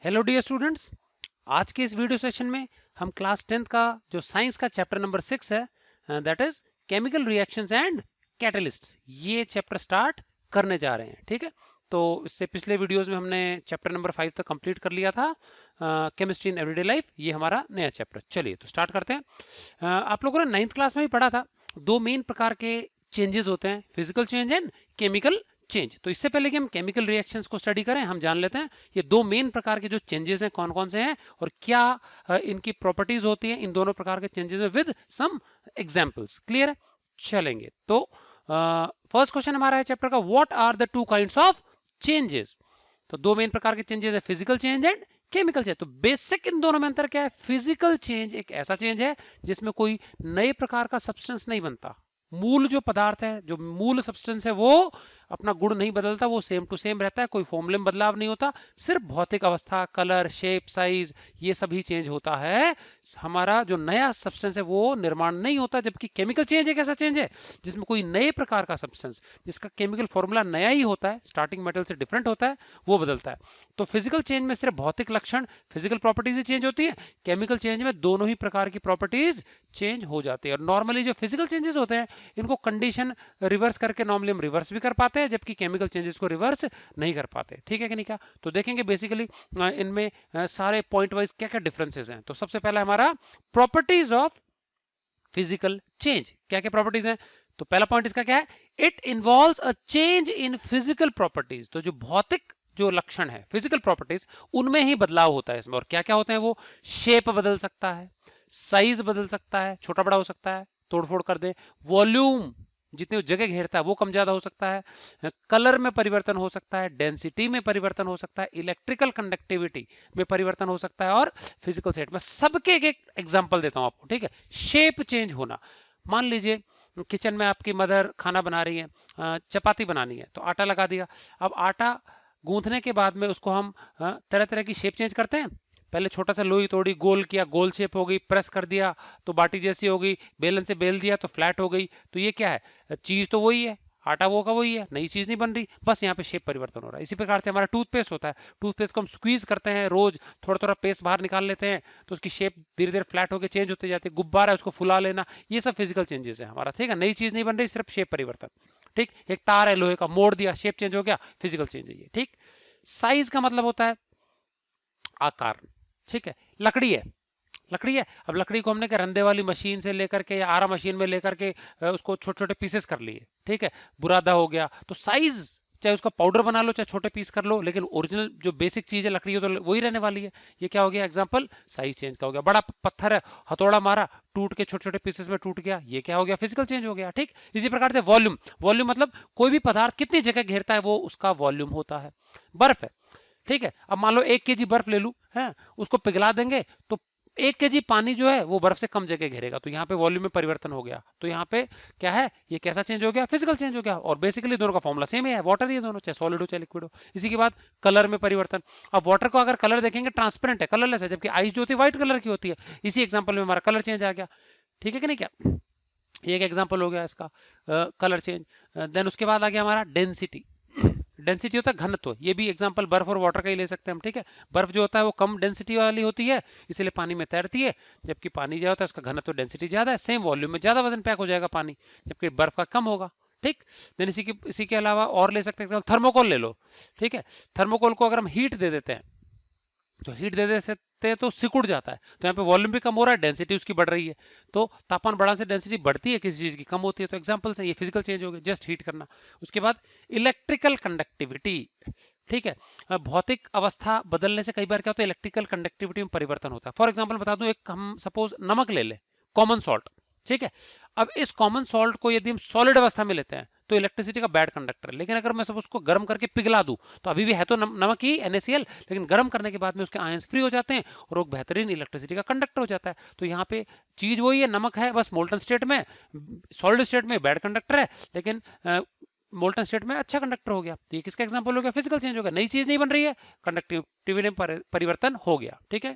Hello dear students. आज के इस वीडियो सेशन में हम क्लास 10th का जो साइंस का चैप्टर नंबर 6 है, that is chemical reactions and catalysts, ये चैप्टर स्टार्ट करने जा रहे हैं। ठीक है, तो इससे पिछले वीडियोस में हमने चैप्टर नंबर 5 तक कंप्लीट कर लिया था, केमिस्ट्री इन एवरीडे लाइफ। ये हमारा नया चैप्टर। चलिए तो स्टार्ट करते हैं। आप लोगों ने 9th क्लास में भी पढ़ा था, दो मेन प्रकार के चेंजेस होते हैं, physical change and chemical change. तो इससे पहले कि हम केमिकल रिएक्शंस को स्टडी करें, हम जान लेते हैं ये दो मेन प्रकार के जो चेंजेस हैं कौन कौन से हैं और क्या इनकी प्रॉपर्टीज होती हैं इन दोनों प्रकार के चेंजेस में, विद सम एग्जांपल्स। क्लियर है? चलेंगे तो फर्स्ट क्वेश्चन हमारा है चैप्टर का, what are the two kinds of changes. तो दो मेन प्रकार के चेंजेस है, physical change and chemical change. तो बेसिक इन दोनों में अंतर क्या है? फिजिकल चेंज एक ऐसा चेंज है जिसमें कोई नए प्रकार का सब्सटेंस नहीं बनता, मूल जो पदार्थ है, जो मूल सब्सटेंस है, वो अपना गुण नहीं बदलता, वो सेम टू सेम रहता है, कोई फॉर्मूले में बदलाव नहीं होता, सिर्फ भौतिक अवस्था, कलर, शेप, साइज, ये सभी चेंज होता है। हमारा जो नया सब्सटेंस है वो निर्माण नहीं होता। जबकि केमिकल चेंज एक ऐसा चेंज है जिसमें कोई नए प्रकार का सब्सटेंस, जिसका केमिकल फॉर्मूला नया ही होता है, स्टार्टिंग मेटल से डिफरेंट होता है, वो बदलता है। तो फिजिकल चेंज में सिर्फ भौतिक लक्षण, फिजिकल प्रॉपर्टीज ही चेंज होती है। केमिकल चेंज में दोनों ही प्रकार की प्रॉपर्टीज चेंज हो जाती है। और नॉर्मली जो फिजिकल चेंजेस होते हैं इनको कंडीशन रिवर्स करके नॉर्मली हम रिवर्स भी कर पाते हैं, जबकि केमिकल चेंजेस को रिवर्स नहीं कर पाते। ठीक है कि नहीं? क्या तो देखेंगे बेसिकली इनमें सारे पॉइंट वाइज क्या क्या डिफरेंसेस हैं। तो सबसे पहला हमारा प्रॉपर्टीज ऑफ फिजिकल चेंज। क्या क्या प्रॉपर्टीज हैं? तो पहला पॉइंट इसका क्या है? It involves a change in physical properties. तो जो भौतिक जो लक्षण है, फिजिकल प्रॉपर्टीज, उनमें ही बदलाव होता है इसमें। और क्या क्या होते हैं वो? शेप बदल सकता है, साइज बदल सकता है, छोटा बड़ा हो सकता है, तोड़फोड़ कर दे, वॉल्यूम, जितनी जगह घेरता है वो कम ज्यादा हो सकता है, कलर में परिवर्तन हो सकता है, डेंसिटी में परिवर्तन हो सकता है, इलेक्ट्रिकल कंडक्टिविटी में परिवर्तन हो सकता है, और फिजिकल सेट में। सबके एक एग्जांपल देता हूं आपको। ठीक है, शेप चेंज होना, मान लीजिए किचन में आपकी मदर खाना बना रही है, चपाती बनानी है, तो आटा लगा दिया। अब आटा गूंथने के बाद में उसको हम तरह तरह की शेप चेंज करते हैं। पहले छोटा सा लोई तोड़ी, गोल किया, गोल शेप हो गई, प्रेस कर दिया तो बाटी जैसी हो गई, बेलन से बेल दिया तो फ्लैट हो गई। तो ये क्या है? चीज तो वही है, आटा वो का वही है, नई चीज नहीं बन रही, बस यहाँ पे शेप परिवर्तन हो रहा है। इसी प्रकार से हमारा टूथपेस्ट होता है, टूथपेस्ट को हम स्क्वीज करते हैं रोज, थोड़ा थोड़ा पेस्ट बाहर निकाल लेते हैं तो उसकी शेप धीरे धीरे फ्लैट होकर चेंज होती जाती है। गुब्बारा है, उसको फुला लेना, ये सब फिजिकल चेंजेस है हमारा। ठीक है, नई चीज नहीं बन रही, सिर्फ शेप परिवर्तन। ठीक, एक तार है लोहे का, मोड़ दिया, शेप चेंज हो गया, फिजिकल चेंज है ये। ठीक, साइज का मतलब होता है आकार। ठीक है, लकड़ी है, लकड़ी है, अब लकड़ी को हमने क्या रंधे वाली मशीन से लेकर के या आरा मशीन में लेकर के उसको छोटे छोटे पीसेस कर लिए। ठीक है, बुरादा हो गया, तो साइज चाहे उसका पाउडर बना लो चाहे छोटे पीस कर लो, लेकिन ओरिजिनल जो बेसिक चीज है लकड़ी, तो वही रहने वाली है। ये क्या हो गया? एग्जांपल, साइज चेंज का हो गया। बड़ा पत्थर है, हथौड़ा मारा, टूट के छोटे छोटे पीसेस में टूट गया, ये क्या हो गया? फिजिकल चेंज हो गया। ठीक, इसी प्रकार से वॉल्यूम, वॉल्यूम मतलब कोई भी पदार्थ कितनी जगह घेरता है वो उसका वॉल्यूम होता है। बर्फ है, ठीक है, अब मान लो 1 kg बर्फ ले लूं, है, उसको पिघला देंगे तो 1 kg पानी जो है वो बर्फ से कम जगह घेरेगा, तो यहाँ पे वॉल्यूम में परिवर्तन हो गया। तो यहाँ पे क्या है? ये कैसा चेंज हो गया? फिजिकल चेंज हो गया। और बेसिकली दोनों का फॉर्मूला सेम ही है, वाटर ही है दोनों, चाहे सॉलिड हो चाहे लिक्विड हो। इसी के बाद कलर में परिवर्तन। अब वाटर को अगर कलर देखेंगे ट्रांसपेरेंट है, कलरलेस है, जबकि आइस जो होती है व्हाइट कलर की होती है। इसी एग्जाम्पल में हमारा कलर चेंज आ गया। ठीक है कि नहीं? क्या ये एक एग्जाम्पल हो गया इसका, कलर चेंज। देन उसके बाद आ गया हमारा डेंसिटी। डेंसिटी होता है घनत्व, ये भी एग्जांपल बर्फ और वाटर का ही ले सकते हैं हम। ठीक है, बर्फ जो होता है वो कम डेंसिटी वाली होती है, इसलिए पानी में तैरती है, जबकि पानी जो होता है उसका घनत्व डेंसिटी ज्यादा है, सेम वॉल्यूम में ज्यादा वजन पैक हो जाएगा पानी, जबकि बर्फ का कम होगा। ठीक, देन इसी के अलावा और ले सकते हैं, थर्मोकोल ले लो। ठीक है, थर्मोकोल को अगर हम हीट दे देते हैं तो हीट दे देते हैं तो सिकुड़ जाता है, तो यहाँ पे वॉल्यूम भी कम हो रहा है, डेंसिटी उसकी बढ़ रही है। तो तापमान बढ़ाने से डेंसिटी बढ़ती है, किसी चीज की कम होती है। तो एग्जांपल्स है, ये फिजिकल चेंज हो गया, जस्ट हीट करना। उसके बाद इलेक्ट्रिकल कंडक्टिविटी। ठीक है, भौतिक अवस्था बदलने से कई बार क्या होता है? इलेक्ट्रिकल कंडक्टिविटी में परिवर्तन होता है। फॉर एग्जाम्पल बता दूं, एक हम सपोज नमक ले ले, कॉमन सॉल्ट। ठीक है, अब इस कॉमन सॉल्ट को यदि हम सॉलिड अवस्था में लेते हैं तो इलेक्ट्रिसिटी का बैड कंडक्टर है, लेकिन अगर मैं सब उसको गर्म करके पिघला दूं तो अभी भी है तो नमक ही, NaCl, लेकिन गर्म करने के बाद में उसके आयंस फ्री हो जाते हैं और वो बेहतरीन इलेक्ट्रिसिटी का कंडक्टर हो जाता है। तो यहाँ पे चीज वही है, नमक है, बस मोल्टन स्टेट में, सॉलिड स्टेट में बैड कंडक्टर है, लेकिन मोल्टन स्टेट में अच्छा कंडक्टर हो गया। तो ये किसका एग्जांपल हो गया? फिजिकल चेंज हो गया, नई चीज नहीं बन रही है, कंडक्टिविटी में परिवर्तन हो गया। ठीक है,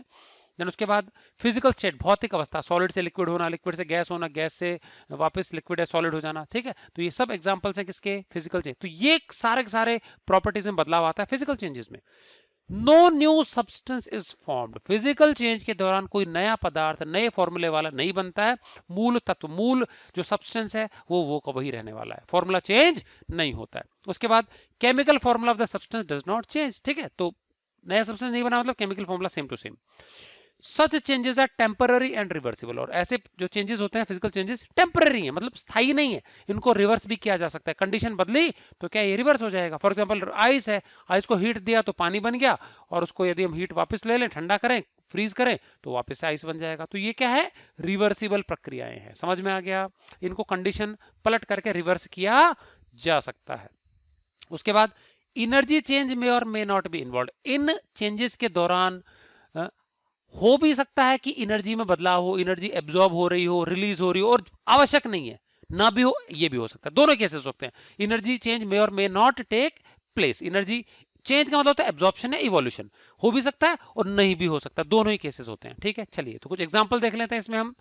देन उसके बाद फिजिकल स्टेट, भौतिक अवस्था, सॉलिड से लिक्विड होना, लिक्विड से गैस होना, गैस से वापस लिक्विड या सॉलिड हो जाना। ठीक है, तो ये सब एग्जांपल्स हैं किसके? Physical change. तो ये सारे के सारे प्रॉपर्टीज में बदलाव आता है फिजिकल चेंजेस में। No new substance is formed, physical change के दौरान कोई नया पदार्थ नए फॉर्मूले वाला नहीं बनता है, मूल तत्व, मूल जो सब्सटेंस है वो का वही रहने वाला है, फॉर्मूला चेंज नहीं होता है। उसके बाद chemical formula of the substance does not change, ठीक है, तो नया सब्सटेंस नहीं बना मतलब chemical formula same to same. Such changes are temporary and reversible, और ऐसे जो चेंजेस होते हैं फिजिकल चेंजेस टेम्पररी है, मतलब स्थायी नहीं है, इनको रिवर्स भी किया जा सकता है, कंडीशन बदली तो क्या ये रिवर्स हो जाएगा। फॉर एग्जांपल आइस है, आइस को हीट दिया तो पानी बन गया, और उसको यदि हम हीट वापस ले लें, ठंडा करें, फ्रीज करें, तो वापस से आइस बन जाएगा। तो ये क्या है, रिवर्सिबल प्रक्रियाएं हैं, समझ में आ गया, इनको कंडीशन पलट करके रिवर्स किया जा सकता है। उसके बाद एनर्जी चेंज में और may not be involve, in changes के दौरान हो भी सकता है कि एनर्जी में बदलाव हो, एनर्जी एब्जॉर्ब हो रही हो, रिलीज हो रही हो, और आवश्यक नहीं है ना भी हो, ये भी हो सकता है, दोनों केसेस होते हैं। एनर्जी चेंज मे और may not take place, energy change का मतलब होता है एब्जॉर्प्शन या इवोल्यूशन, हो भी सकता है और नहीं भी हो सकता, दोनों ही केसेस होते हैं, ठीक है। चलिए तो कुछ एग्जांपल देख लेते हैं इसमें हम।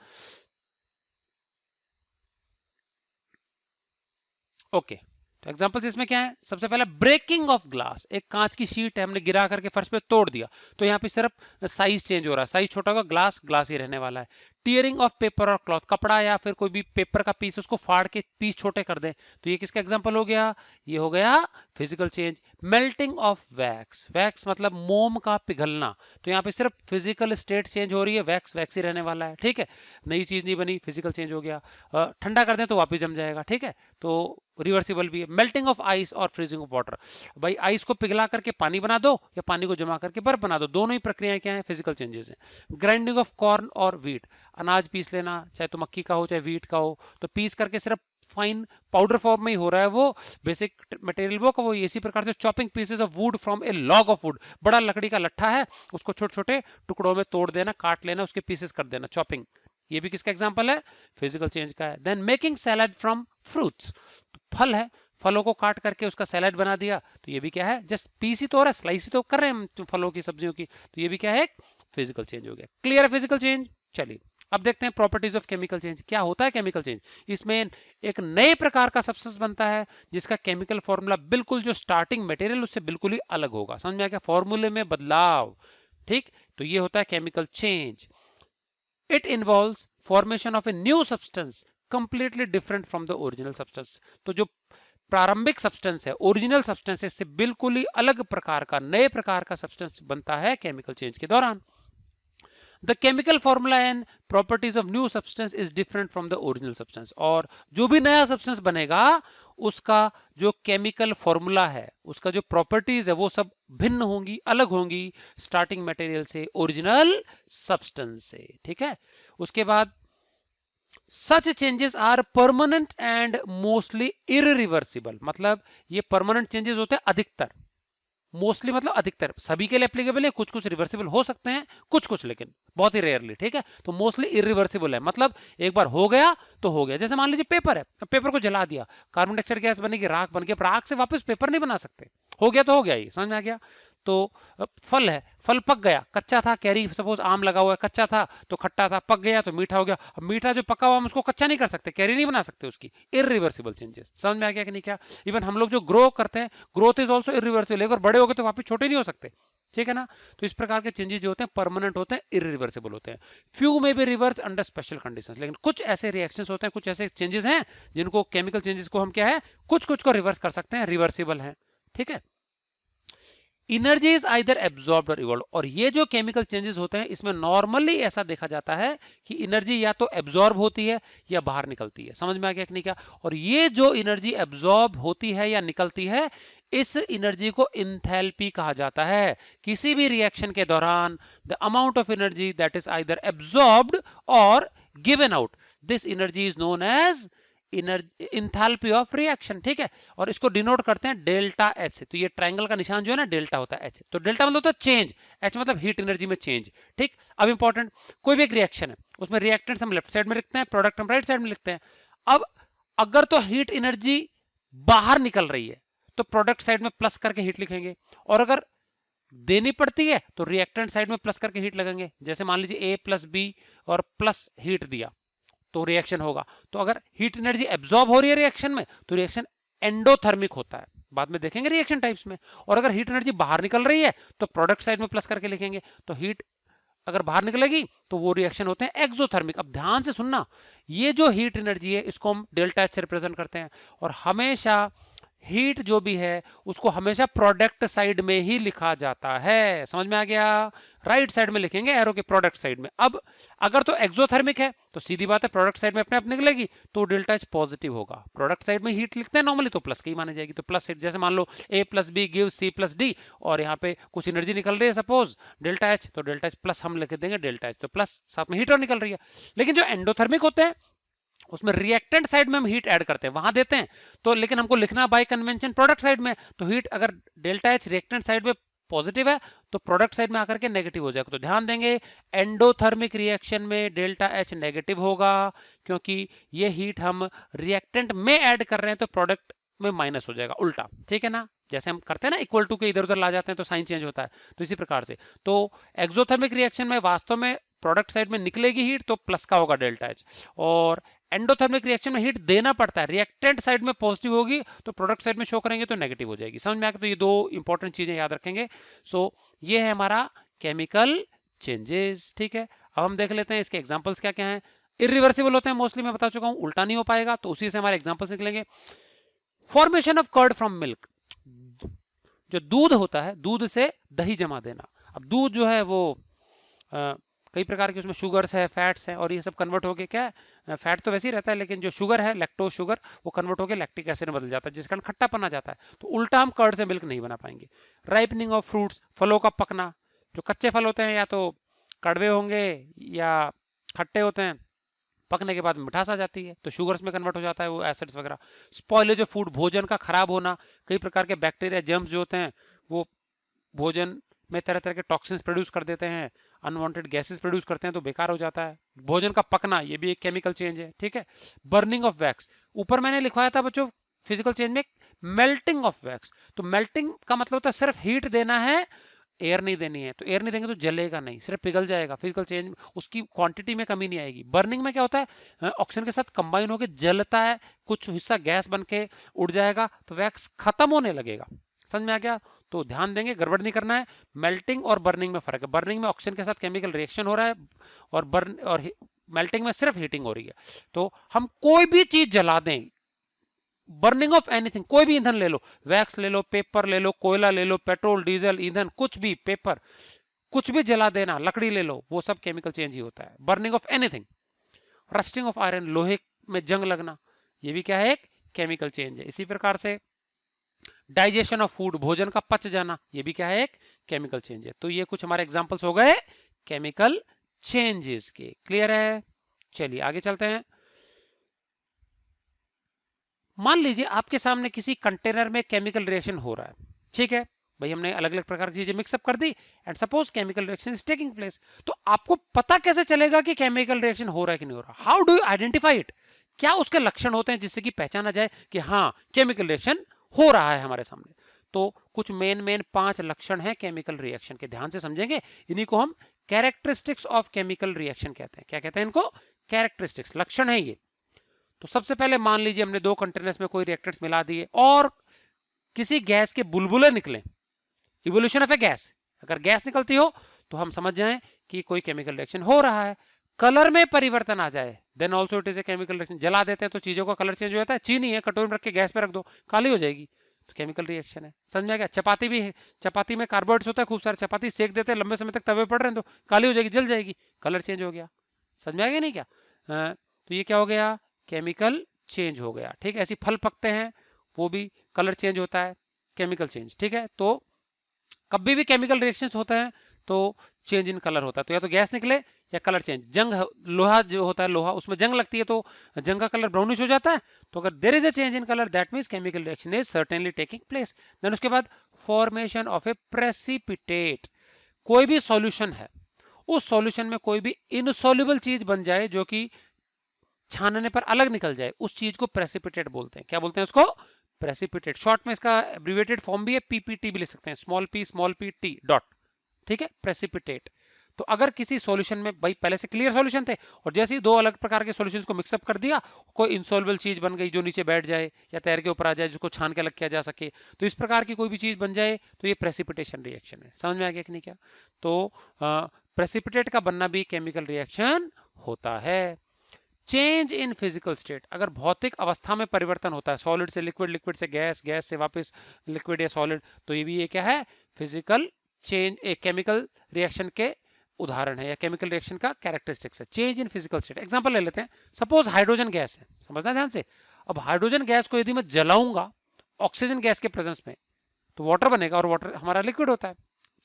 ओके, तो एग्जांपल्स इसमें क्या है, सबसे पहले ब्रेकिंग ऑफ ग्लास, एक कांच की शीट है, हमने गिरा करके फर्श पे तोड़ दिया, तो यहाँ पे सिर्फ साइज चेंज हो रहा है, साइज छोटा होगा, ग्लास ग्लास ही रहने वाला है। टीयरिंग ऑफ पेपर और क्लॉथ, कपड़ा या फिर कोई भी पेपर का पीस, उसको फाड़ के पीस छोटे कर दें, तो ये किसका एग्जांपल हो गया, ये हो गया physical change. Melting of wax, wax मतलब मोम का पिघलना, तो यहाँ पे सिर्फ फिजिकल स्टेट चेंज हो रही है, वैक्स वैक्स ही रहने वाला है, ठीक है, नई चीज नहीं बनी, फिजिकल चेंज हो गया। ठंडा कर दें तो वापस जम जाएगा, ठीक है, तो रिवर्सिबल भी है। मेल्टिंग ऑफ आइस और फ्रीजिंग ऑफ वाटर, भाई आइस को पिघला करके पानी बना दो या पानी को जमा करके बर्फ बना दो, दोनों ही प्रक्रियाएं क्या है, फिजिकल चेंजेस हैं। ग्राइंडिंग ऑफ कॉर्न और व्हीट, अनाज पीस लेना, चाहे तो मक्की का हो चाहे व्हीट का हो, तो पीस करके सिर्फ फाइन पाउडर फॉर्म में ही हो रहा है वो, बेसिक मटेरियल वो का वो। इसी प्रकार से chopping pieces of wood from A log of would, बड़ा लकड़ी का लट्ठा है, उसको छोटे छोटे टुकड़ों में तोड़ देना, काट लेना, उसके पीसेस कर देना, चॉपिंग, ये भी किसका एग्जांपल है, फिजिकल चेंज का है। Then making salad from fruits, फल है, फलों को काट करके उसका सैलड बना दिया, तो ये भी क्या है, जस्ट पीस ही तो हो रहा है, स्लाइस ही तो कर रहे हैं हम फलों की सब्जियों की, तो ये भी क्या है, फिजिकल चेंज हो गया। क्लियर है फिजिकल चेंज। चलिए अब देखते हैं प्रॉपर्टीज ऑफ केमिकल चेंज, क्या होता है केमिकल चेंज। इसमें एक नए प्रकार का सब्सटेंस बनता है जिसका केमिकल फॉर्मूला बिल्कुल जो स्टार्टिंग मटेरियल उससे बिल्कुल ही अलग होगा, समझ में आ गया, फॉर्मूले में बदलाव, ठीक, तो ये होता है chemical change. It involves formation of a new substance completely different from the original substance, तो जो प्रारंभिक सब्सटेंस है, ओरिजिनल सब्सटेंस से बिल्कुल ही अलग प्रकार का, नए प्रकार का सब्सटेंस बनता है केमिकल चेंज के दौरान। The chemical formula and properties of new substance is different from the original substance, और जो भी नया सब्सटेंस बनेगा उसका जो केमिकल फॉर्मूला है, उसका जो प्रॉपर्टीज है, वो सब भिन्न होंगी, अलग होंगी स्टार्टिंग मटेरियल से, ओरिजिनल सब्सटेंस से, ठीक है। उसके बाद such changes are permanent and mostly irreversible, मतलब ये परमानेंट चेंजेस होते हैं अधिकतर, मोस्टली मतलब अधिकतर, सभी के लिए एप्लीकेबल है, कुछ कुछ रिवर्सिबल हो सकते हैं, कुछ कुछ लेकिन बहुत ही रेयरली, ठीक है, तो मोस्टली इरिवर्सिबल है, मतलब एक बार हो गया तो हो गया। जैसे मान लीजिए पेपर है, पेपर को जला दिया, कार्बन डाइऑक्साइड गैस बनेगी, राख बन गया, राख से वापस पेपर नहीं बना सकते, हो गया तो हो गया, ही समझ में आ गया। तो फल है, फल पक गया, कच्चा था, कैरी सपोज आम लगा हुआ है, कच्चा था तो खट्टा था, पक गया तो मीठा हो गया, अब मीठा जो पका हुआ हम उसको कच्चा नहीं कर सकते, कैरी नहीं बना सकते उसकी, इरिवर्सिबल चेंजेस, समझ में आ गया कि नहीं क्या। इवन हम लोग जो ग्रो करते हैं, ग्रोथ इज ऑल्सो इरिवर्सिबल, एक बार बड़े हो गए तो वापस छोटे नहीं हो सकते, ठीक है ना। तो इस प्रकार के चेंजेस जो होते हैं परमानेंट होते हैं, इरिवर्सिबल होते हैं। फ्यू में भी रिवर्स अंडर स्पेशल कंडीशंस, लेकिन कुछ ऐसे रिएक्शंस होते हैं, कुछ ऐसे चेंजेस हैं जिनको केमिकल चेंजेस को हम क्या है, कुछ कुछ को रिवर्स कर सकते हैं, रिवर्सिबल है, ठीक है। एनर्जी इज आइदर एब्जॉर्ब्ड और इवॉल्व, और ये जो केमिकल चेंजेस होते हैं इसमें नॉर्मली ऐसा देखा जाता है कि एनर्जी या तो एब्जॉर्ब होती है या बाहर निकलती है, समझ में आ गया कि नहीं क्या। और ये जो एनर्जी एब्जॉर्ब होती है या निकलती है, इस एनर्जी को इंथैल्पी कहा जाता है। किसी भी रिएक्शन के दौरान the amount of energy that is either absorbed और given out, this energy is known as enthalpy of reaction, ठीक है, और इसको डिनोट करते हैं डेल्टा एच से। तो ये ट्रायंगल का निशान जो है ना, डेल्टा होता है, एच, तो डेल्टा मतलब होता है चेंज, एच मतलब हीट एनर्जी में चेंज, ठीक। अब इंपॉर्टेंट, कोई भी एक रिएक्शन है, उसमें रिएक्टेंट्स हम लेफ्ट साइड में लिखते हैं, प्रोडक्ट हम राइट साइड में लिखते हैं। अब अगर तो हीट एनर्जी बाहर निकल रही है तो प्रोडक्ट साइड में प्लस करके हीट लिखेंगे, और अगर देनी पड़ती है तो रिएक्टेंट साइड में प्लस करके हीट लगेंगे। जैसे मान लीजिए ए प्लस बी और प्लस हीट दिया तो रिएक्शन होगा, तो अगर हीट एनर्जी एब्जॉर्ब हो रही है रिएक्शन में तो रिएक्शन एंडोथर्मिक होता है, बाद में देखेंगे रिएक्शन टाइप्स में। और अगर हीट एनर्जी बाहर निकल रही है तो प्रोडक्ट साइड में प्लस करके लिखेंगे। तो हीट अगर बाहर निकलेगी तो वो रिएक्शन होते हैं एक्सोथर्मिक। अब ध्यान से सुनना, ये जो हीट एनर्जी है इसको हम डेल्टा एच से रिप्रेजेंट करते हैं, और हमेशा हीट जो भी है उसको हमेशा प्रोडक्ट साइड में ही लिखा जाता है। समझ में आ गया? राइट साइड में लिखेंगे एरो के, प्रोडक्ट साइड में। अब अगर तो एक्सोथर्मिक है तो सीधी बात है प्रोडक्ट साइड में अपने आप निकलेगी तो डेल्टा एच पॉजिटिव होगा। प्रोडक्ट साइड में हीट लिखते हैं नॉर्मली तो प्लस की ही मानी जाएगी। तो प्लस साइड, जैसे मान लो A plus B give C plus D, और यहाँ पे कुछ एनर्जी निकल रही है सपोज डेल्टा एच, तो डेल्टा एच प्लस हम लिख देंगे डेल्टा एच, तो प्लस साथ में हीट और निकल रही है। लेकिन जो एंडोथर्मिक होते हैं उसमें रिएक्टेंट साइड में हम हीट ऐड करते हैं, वहां देते हैं तो, लेकिन हमको लिखना बाय कन्वेंशन प्रोडक्ट साइड में, तो हीट अगर डेल्टा एच रिएक्टेंट साइड में पॉजिटिव है तो प्रोडक्ट साइड में आकर के नेगेटिव हो जाएगा। तो ध्यान देंगे एंडोथर्मिक रिएक्शन में डेल्टा एच नेगेटिव होगा, क्योंकि ये हीट हम रिएक्टेंट में ऐड कर रहे हैं तो प्रोडक्ट में माइनस हो जाएगा, उल्टा। ठीक है ना? जैसे हम करते हैं ना इक्वल टू के इधर उधर ला जाते हैं तो साइन चेंज होता है, तो इसी प्रकार से। तो एक्सोथर्मिक रिएक्शन में वास्तव में प्रोडक्ट साइड में निकलेगी हीट तो प्लस का होगा डेल्टा एच, और एंडोथर्मिक रिएक्शन में हीट देना पड़ता है, रिएक्टेंट साइड में पॉजिटिव होगी तो प्रोडक्ट साइड में शो करेंगे तो नेगेटिव हो जाएगी। समझ में आ गया? तो ये दो इंपॉर्टेंट चीजें याद रखेंगे। सो ये है हमारा केमिकल चेंजेस। ठीक है, अब हम देख लेते हैं इसके एग्जांपल्स क्या क्या हैं। इरिवर्सिबल होते हैं मोस्टली, मैं बता चुका हूं, उल्टा नहीं हो पाएगा, तो उसी से हमारे एग्जांपल्स निकलेंगे। Formation of curd from milk, जो दूध होता है दूध से दही जमा देना। अब दूध जो है वो कई प्रकार के उसमें शुगर्स है, फैट्स हैं, और ये सब कन्वर्ट होके क्या है, फैट तो वैसे ही रहता है लेकिन जो शुगर है लैक्टोज शुगर वो कन्वर्ट होकर लैक्टिक एसिड में बदल जाता है, जिस कारण खट्टापन आ जाता है। तो उल्टा हम कर्ड से मिल्क नहीं बना पाएंगे। राइपनिंग ऑफ फ्रूट्स, फलों का पकना, जो कच्चे फल होते हैं या तो कड़वे होंगे या खट्टे होते हैं, पकने के बाद मिठास आ जाती है तो शुगर्स में कन्वर्ट हो जाता है वो एसिड्स वगैरह। स्पॉइलेज ऑफ फूड, भोजन का खराब होना, कई प्रकार के बैक्टीरिया जर्म्स जो होते हैं वो भोजन में तरह तरह के टॉक्सिन्स प्रोड्यूस कर देते हैं, अनवांटेड गैसेस प्रोड्यूस करते हैं तो बेकार हो जाता है। भोजन का पकना, ये भी एक केमिकल चेंज है। ठीक है, बर्निंग ऑफ वैक्स, ऊपर मैंने लिखवाया था बच्चों फिजिकल चेंज में मेल्टिंग ऑफ वैक्स, तो मेल्टिंग का मतलब होता है सिर्फ हीट देना है, एयर नहीं देनी है। तो एयर नहीं देंगे तो जलेगा नहीं, सिर्फ पिघल जाएगा। फिजिकल चेंज उसकी क्वांटिटी में कमी नहीं आएगी। बर्निंग में क्या होता है, ऑक्सीजन के साथ कंबाइन होकर जलता है, कुछ हिस्सा गैस बन के उड़ जाएगा तो वैक्स खत्म होने लगेगा। समझ में आ गया? तो ध्यान देंगे, गड़बड़ नहीं करना है। मेल्टिंग और बर्निंग में फर्क है। बर्निंग में ऑक्सीजन के साथ केमिकल रिएक्शन हो रहा है, और मेल्टिंग में सिर्फ हीटिंग हो रही है। तो हम कोई भी चीज जला दें, बर्निंग ऑफ एनीथिंग, कोई भी ईंधन ले लो, वैक्स ले लो, पेपर ले लो, कोयला ले लो, पेट्रोल डीजल ईंधन कुछ भी, पेपर कुछ भी जला देना, लकड़ी ले लो, वो सब केमिकल चेंज ही होता है। Burning of anything. Rusting of iron, लोहे में जंग लगना, ये भी क्या है, एक केमिकल चेंज है। इसी प्रकार से डाइजेशन ऑफ फूड, भोजन का पच जाना, ये भी क्या है, एक केमिकल चेंज है। तो ये कुछ हमारे एग्जांपल्स हो गए केमिकल चेंजेस के। क्लियर है? चलिए आगे चलते हैं। मान लीजिए आपके सामने किसी कंटेनर में केमिकल रिएक्शन हो रहा है। ठीक है भाई, हमने अलग अलग प्रकार की चीजें मिक्सअप कर दी, and suppose chemical reaction is taking place. तो आपको पता कैसे चलेगा कि केमिकल रिएक्शन हो रहा है कि नहीं हो रहा? How do you identify it? क्या उसके लक्षण होते हैं जिससे कि पहचाना जाए कि हाँ केमिकल रिएक्शन हो रहा है हमारे सामने? तो कुछ मेन 5 लक्षण हैं केमिकल रिएक्शन के, ध्यान से समझेंगे। इन्हीं को हम कैरेक्टरिस्टिक्स ऑफ केमिकल रिएक्शन कहते हैं। क्या कहते हैं इनको? कैरेक्टरिस्टिक्स, लक्षण है ये। तो सबसे पहले मान लीजिए हमने 2 कंटेनर्स में कोई रिएक्टेंट्स मिला दिए और किसी गैस के बुलबुले निकले, इवोल्यूशन ऑफ ए गैस। अगर गैस निकलती हो तो हम समझ जाएं कि कोई केमिकल रिएक्शन हो रहा है। कलर में परिवर्तन आ जाए, then also it is a chemical reaction. जला देते हैं तो चीजों का कलर चेंज हो जाता है। चीनी है, कटोरी में रख के गैस पे रख दो, काली हो जाएगी, तो केमिकल रिएक्शन है। समझ में आ गया? चपाती भी है, चपाती में कार्बोहाइड्रेट्स होता है खूब सारा, चपाती सेक देते हैं लंबे समय तक तवे पड़ रहे हैं तो काली हो जाएगी, जल जाएगी, कलर चेंज हो गया। समझ में आ गया नहीं क्या? तो ये क्या हो गया? केमिकल चेंज हो गया। ठीक है, ऐसी फल पकते हैं वो भी कलर चेंज होता है, केमिकल चेंज। ठीक है, तो कभी भी केमिकल रिएक्शंस होते हैं तो चेंज इन कलर होता है, तो या तो गैस निकले या कलर चेंज। जंग, लोहा जो होता है, लोहा उसमें जंग लगती है तो जंग का कलर ब्राउनिश हो जाता है। तो अगर there is a change in colour that means chemical reaction is certainly taking place. Then उसके बाद फॉर्मेशन ऑफ ए प्रेसिपिटेट, कोई भी सॉल्यूशन है, उस सॉल्यूशन में कोई भी इनसॉल्युबल चीज बन जाए जो कि छानने पर अलग निकल जाए, उस चीज को प्रेसिपिटेट बोलते हैं। क्या बोलते हैं उसको? प्रेसिपिटेट। शॉर्ट में इसका एब्रिविएटेड फॉर्म भी है, पीपीटी भी लिख सकते हैं, स्मॉल पी टी डॉट। ठीक है, प्रेसिपिटेट। तो अगर किसी सॉल्यूशन में भाई पहले से क्लियर सॉल्यूशन थे और जैसे ही दो अलग प्रकार के सॉल्यूशंस को मिक्सअप कर दिया, कोई इंसॉल्युबल चीज बन गई जो नीचे बैठ जाए या तैर के ऊपर आ जाए, जिसको छान के अलग किया जा सके, तो इस प्रकार की कोई भी चीज बन जाए तो ये प्रेसिपिटेशन रिएक्शन है। समझ में आ गया कि नहीं क्या? तो प्रेसिपिटेट का बनना भी केमिकल रिएक्शन होता है। चेंज इन फिजिकल स्टेट, अगर भौतिक अवस्था में परिवर्तन होता है, सॉलिड से लिक्विड, लिक्विड से गैस, गैस से वापस लिक्विड या सॉलिड, तो ये भी ये क्या है, फिजिकल चेंज, एक केमिकल रिएक्शन के उदाहरण है या केमिकल रिएक्शन का कैरेक्टरिस्टिक्स है। Change in physical state, example ले लेते हैं। सपोज हाइड्रोजन गैस है, समझना ध्यान से। अब हाइड्रोजन गैस को यदि मैं जलाऊंगा ऑक्सीजन गैस के प्रेजेंस में, तो वाटर बनेगा और वाटर हमारा लिक्विड होता है।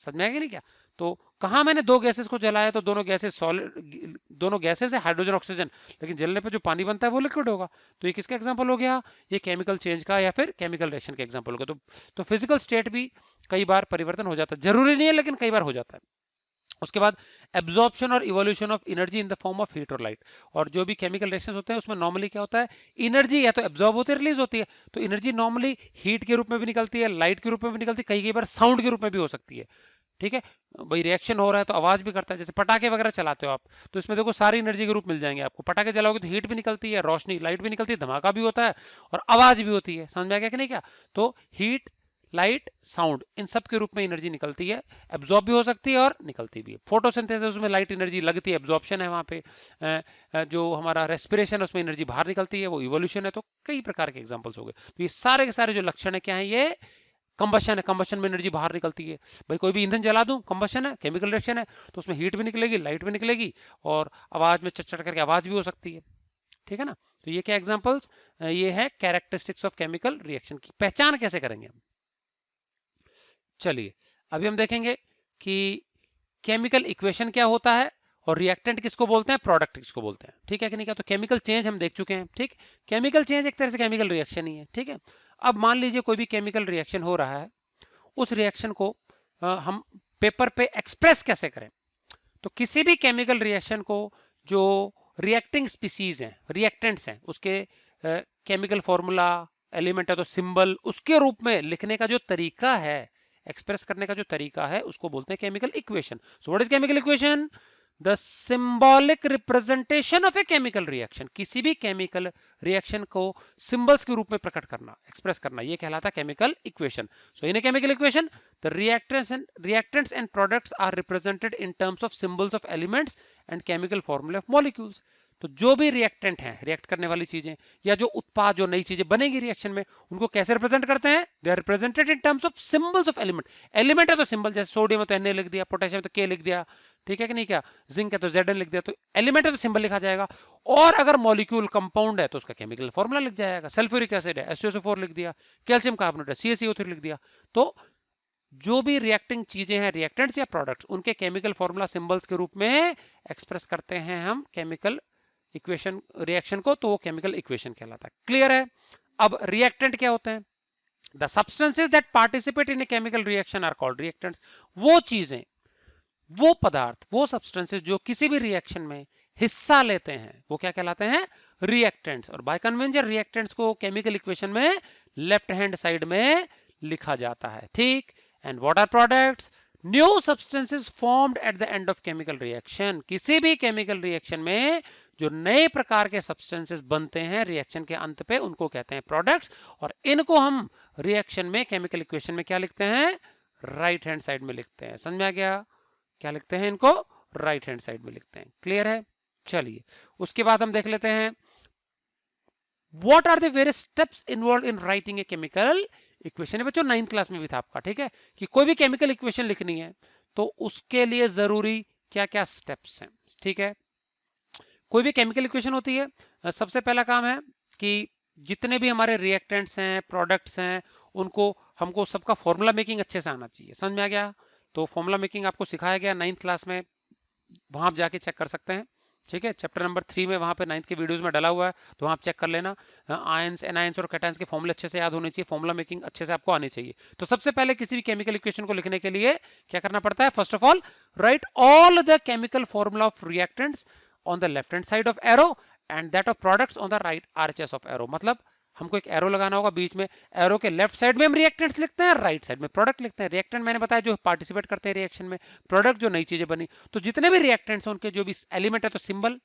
समझ में आएगा नहीं क्या? तो कहा मैंने दो गैसेस को जलाया तो दोनों गैसेस सॉलिड, दोनों गैसेस है हाइड्रोजन ऑक्सीजन, लेकिन जलने पे जो पानी बनता है वो लिक्विड होगा। तो ये किसका एग्जांपल हो गया? ये केमिकल चेंज का या फिर केमिकल रिएक्शन का एग्जांपल होगा। तो फिजिकल स्टेट भी कई बार परिवर्तन हो जाता है, जरूरी नहीं है लेकिन कई बार हो जाता है। उसके बाद एब्जॉर्प्शन और evolution of energy in the form of heat और लाइट। और जो भी केमिकल रिएक्शंस होते हैं उसमें नॉर्मली क्या होता है, एनर्जी या तो एब्जॉर्ब होती है, रिलीज होती है। तो एनर्जी नॉर्मली हीट के रूप में भी निकलती है, लाइट के रूप में भी निकलती है, कई बार साउंड के रूप में भी हो सकती है। ठीक है, भाई रिएक्शन हो रहा है तो आवाज भी करता है, जैसे पटाखे वगैरह चलाते हो आप, तो इसमें देखो सारी एनर्जी के रूप मिल जाएंगे आपको। पटाखे चलाओगे तो हीट भी निकलती है, रोशनी लाइट भी निकलती है, धमाका भी होता है और आवाज भी होती है। समझ में आ गया कि नहीं क्या? तो हीट, लाइट, साउंड, इन सब के रूप में एनर्जी निकलती है, एब्जॉर्ब भी हो सकती है और निकलती भी है। फोटोसिंथेसिस में लाइट एनर्जी लगती है, एब्जॉर्प्शन है वहां पे। जो हमारा रेस्पिरेशन है उसमें एनर्जी बाहर निकलती है, वो इवोल्यूशन है। तो कई प्रकार के एग्जांपल्स हो गए। तो ये सारे के सारे जो लक्षण है क्या है, ये कंबशन है। कंबशन में एनर्जी बाहर निकलती है। भाई कोई भी ईंधन जला दूं, कंबशन है, केमिकल रिएक्शन है, तो उसमें हीट भी निकलेगी, लाइट भी निकलेगी और आवाज में चट चट करके आवाज भी हो सकती है। ठीक है ना? तो ये क्या एग्जांपल्स, ये है कैरेक्टरिस्टिक्स ऑफ केमिकल रिएक्शन की पहचान कैसे करेंगे हम। चलिए अभी हम देखेंगे कि केमिकल इक्वेशन क्या होता है और रिएक्टेंट किसको बोलते हैं, प्रोडक्ट किसको बोलते हैं। ठीक है कि नहीं क्या? तो केमिकल चेंज हम देख चुके हैं। ठीक, केमिकल चेंज एक तरह से केमिकल रिएक्शन ही है। ठीक है, अब मान लीजिए कोई भी केमिकल रिएक्शन हो रहा है, उस रिएक्शन को हम पेपर पे एक्सप्रेस कैसे करें। तो किसी भी केमिकल रिएक्शन को जो रिएक्टिंग स्पीसीज हैं, रिएक्टेंट्स हैं, उसके केमिकल फॉर्मूला, एलिमेंट है तो सिंबल, उसके रूप में लिखने का जो तरीका है, एक्सप्रेस करने का जो तरीका है, उसको बोलते हैं chemical equation. So what is chemical equation? The symbolic representation of A chemical reaction. किसी भी केमिकल रिएक्शन को सिंबल्स के रूप में प्रकट करना, एक्सप्रेस करना, ये कहलाता है chemical equation. So in a chemical equation the reactants and products are represented in terms of symbols of elements and chemical formula of molecules. तो जो भी रिएक्टेंट हैं, रिएक्ट करने वाली चीजें या जो उत्पाद, जो नई चीजें बनेगी रिएक्शन में, उनको कैसे रिप्रेजेंट करते हैं? They are represented in terms of symbols of element. Element है तो सिंबल, जैसे सोडियम है तो Na लिख दिया, पोटेशियम है तो K लिख दिया। ठीक है कि नहीं क्या? जिंक है तो Zn लिख दिया। तो एलिमेंट है तो सिंबल लिखा जाएगा, और अगर मॉलिक्यूल कंपाउंड है तो उसका केमिकल फॉर्मूला लिख जाएगा। सल्फ्यूरिक एसिड है SiO4 लिख दिया, कैल्शियम कार्बोनेट है CaCO3 लिख दिया। तो जो भी रिएक्टिंग चीजें हैं, रिएक्टेंट्स या प्रोडक्ट्स, उनके केमिकल फॉर्मूला सिंबल्स के रूप में एक्सप्रेस करते हैं हम केमिकल इक्वेशन, रिएक्शन को, तो वो केमिकल इक्वेशन कहलाता है। क्लियर है? अब रिएक्टेंट क्या होते हैं? The substances that participate in a chemical reaction are called reactants. वो चीजें, वो पदार्थ, वो सब्सटेंसेस जो किसी भी रिएक्शन में हिस्सा लेते हैं, वो क्या कहलाते हैं? रिएक्टेंट्स। और बाय कन्वेंशन रिएक्टेंट्स को केमिकल इक्वेशन में लेफ्ट हैंड साइड में लिखा जाता है। ठीक, and what are products? New substances formed at the end of chemical reaction. किसी भी केमिकल रिएक्शन में जो नए प्रकार के सब्सटेंसेस बनते हैं रिएक्शन के अंत पे, उनको कहते हैं प्रोडक्ट्स। और इनको हम रिएक्शन में, केमिकल इक्वेशन में क्या लिखते हैं? राइट हैंड साइड में लिखते हैं। समझ में आ गया? क्या लिखते हैं इनको? राइट हैंड साइड में लिखते हैं। क्लियर है? चलिए उसके बाद हम देख लेते हैं What are the various steps involved in writing a chemical equation? बच्चों 9th क्लास में भी था आपका। ठीक है, कि कोई भी केमिकल इक्वेशन लिखनी है तो उसके लिए जरूरी क्या क्या स्टेप्स हैं। ठीक है, कोई भी केमिकल इक्वेशन होती है, सबसे पहला काम है कि जितने भी हमारे रिएक्टेंट्स हैं, प्रोडक्ट्स हैं, उनको, हमको सबका फॉर्मूला मेकिंग अच्छे से आना चाहिए। समझ में आ गया? तो फॉर्मूला मेकिंग आपको सिखाया गया 9th क्लास में, वहां आप जाके चेक कर सकते हैं। ठीक है, चैप्टर नंबर 3 में वहां पे 9th के वीडियोस में डला हुआ है, तो वहां आप चेक कर लेना। आयंस, एनायंस और कैटायंस के फॉर्मूले अच्छे से याद होने चाहिए, फॉर्मूला मेकिंग अच्छे से आपको आनी चाहिए। तो सबसे पहले किसी भी केमिकल इक्वेशन को लिखने के लिए क्या करना पड़ता है? First of all right all the chemical formula of reactants on the left hand side of arrow and that of products on the right RHS of arrow. मतलब हमको एक एरो लगाना होगा बीच में, एरो के लेफ्ट साइड में हम reactants लिखते हैं, राइट साइड में प्रोडक्ट लिखते हैं। रिएक्टेंट मैंने बताया जो पार्टिसिपेट करते हैं रिएक्शन में, प्रोडक्ट जो नई चीजें बनी। तो जितने भी रिएक्टेंट्स हैं उनके जो भी एलिमेंट है, तो सिंबल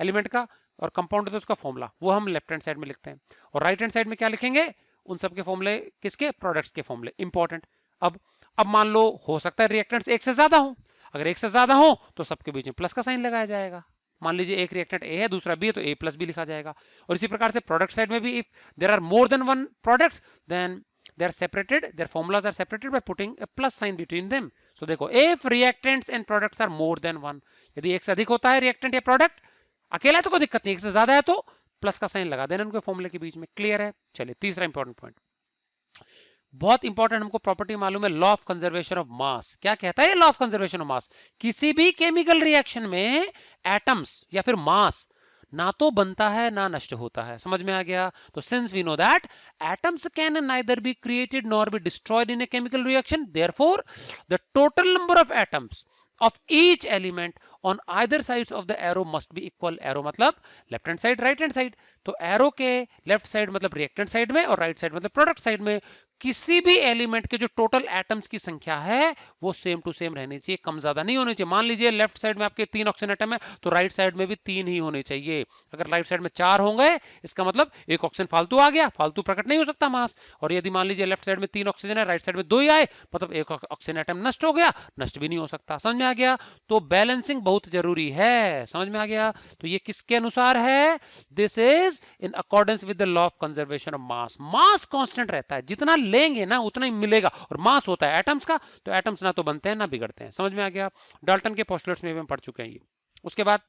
एलिमेंट का और कंपाउंड है तो उसका फॉर्मूला, वो हम लेफ्ट हैंड साइड में लिखते हैं। और राइट हैंड साइड में क्या लिखेंगे, उन सबके फॉर्मूले, किसके, प्रोडक्ट्स के फॉर्मूले, इंपॉर्टेंट। अब मान लो हो सकता है रिएक्टेंट्स एक से ज्यादा हो, अगर एक से ज्यादा हो तो सबके बीच में प्लस का साइन लगाया जाएगा। मान लीजिए एक रिएक्टेंट ए है दूसरा बी है, तो ए प्लस बी लिखा जाएगा। और इसी प्रकार से प्रोडक्ट साइड में भी if there are more than one products then they are separated, their formulas are separated by putting a plus sign between them. So देखो, if reactants and products are more than one, यदि एक से अधिक होता है reactant या product, अकेला है तो कोई दिक्कत नहीं, एक से ज्यादा है तो प्लस का साइन लगा देना उनके फॉर्मूले के बीच में। क्लियर है? चलिए तीसरा इंपॉर्टेंट पॉइंट, बहुत इंपॉर्टेंट, हमको प्रॉपर्टी मालूम है, लॉ ऑफ कंजर्वेशन ऑफ मास। क्या कहता है लॉ ऑफ कंजर्वेशन ऑफ मास? किसी भी केमिकल रिएक्शन में एटम्स या फिर मास ना तो बनता है ना नष्ट होता है। समझ में आ गया? तो since we know that atoms can neither be created nor be destroyed in a chemical reaction, therefore the total number of atoms of each element on either sides of the arrow must be equal. arrow मतलब left hand side right hand side, तो arrow के left side मतलब reactant side में और right side मतलब product side में किसी भी एलिमेंट के जो टोटल एटम्स की संख्या है वो सेम टू सेम रहनी चाहिए, कम ज्यादा नहीं होनी चाहिए। मान लीजिए लेफ्ट साइड में आपके 3 ऑक्सीजन एटम है तो राइट साइड में भी 3 ही होने चाहिए। अगर राइट साइड में 4 होंगे इसका मतलब एक ऑक्सीजन फालतू आ गया, फालतू प्रकट नहीं हो सकता मास। और यदि मान लीजिए लेफ्ट साइड में 3 ऑक्सीजन है, राइट साइड में 2 ही आए, मतलब एक ऑक्सीजन एटम नष्ट हो गया, नष्ट भी नहीं हो सकता। समझ में आ गया? तो बैलेंसिंग बहुत जरूरी है। समझ में आ गया? तो ये किसके अनुसार है? This is in accordance with the law of conservation of mass. Mass constant रहता है, जितना लेंगे ना उतना ही मिलेगा, और मास होता है एटम्स का, तो एटम्स ना तो बनते हैं ना बिगड़ते हैं। समझ में आ गया? डाल्टन के पोस्टुलेट्स में भी हम पढ़ चुके हैं ये। उसके बाद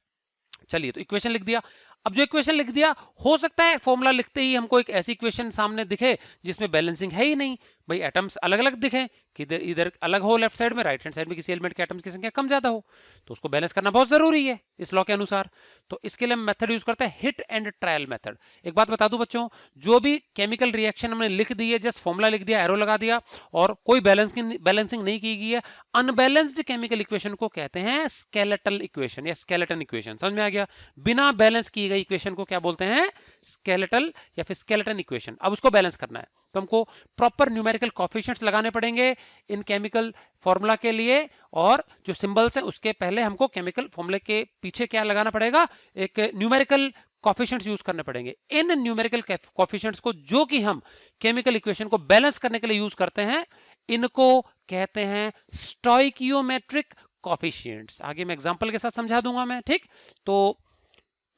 चलिए, तो इक्वेशन लिख दिया। अब जो इक्वेशन लिख दिया, हो सकता है फॉर्मूला लिखते ही हमको एक ऐसी इक्वेशन सामने दिखे जिसमें बैलेंसिंग है ही नहीं, भाई एटम्स अलग अलग दिखे कि इधर इधर अलग हो लेफ्ट साइड में, राइट हैंड साइड में किसी एलिमेंट के एटम्स की संख्या कम ज्यादा हो, तो उसको बैलेंस करना बहुत जरूरी है इस लॉ के अनुसार। तो इसके लिए हम मेथड यूज करते हैं हिट एंड ट्रायल मेथड। एक बात बता दूं बच्चों, जो भी केमिकल रिएक्शन हमने लिख दी है, जस्ट फॉर्मूला लिख दिया, एरो लगा दिया और कोई बैलेंसिंग नहीं की गई है, अनबैलेंस्ड केमिकल इक्वेशन को कहते हैं स्केलेटल इक्वेशन या स्केलेटन इक्वेशन। समझ में आ गया? बिना बैलेंस की गई इक्वेशन को क्या बोलते हैं? स्केलेटल या फिर स्केलेटन इक्वेशन। अब उसको बैलेंस करना है तो हमको प्रॉपर न्यूमेरिकल कोएफिशिएंट्स लगाने पड़ेंगे इन केमिकल फॉर्मूला के लिए, और जो सिंबल्स हैं उसके पहले हमको केमिकल फॉर्मूले के पीछे क्या लगाना पड़ेगा? एक न्यूमेरिकल कोएफिशिएंट्स यूज करने पड़ेंगे। इन न्यूमेरिकल कोएफिशिएंट्स को जो कि हम केमिकल इक्वेशन को बैलेंस करने के लिए यूज करते हैं, इनको कहते हैं स्टोइकियोमेट्रिक कोएफिशिएंट्स। आगे मैं एग्जांपल के साथ समझा दूंगा मैं, ठीक? तो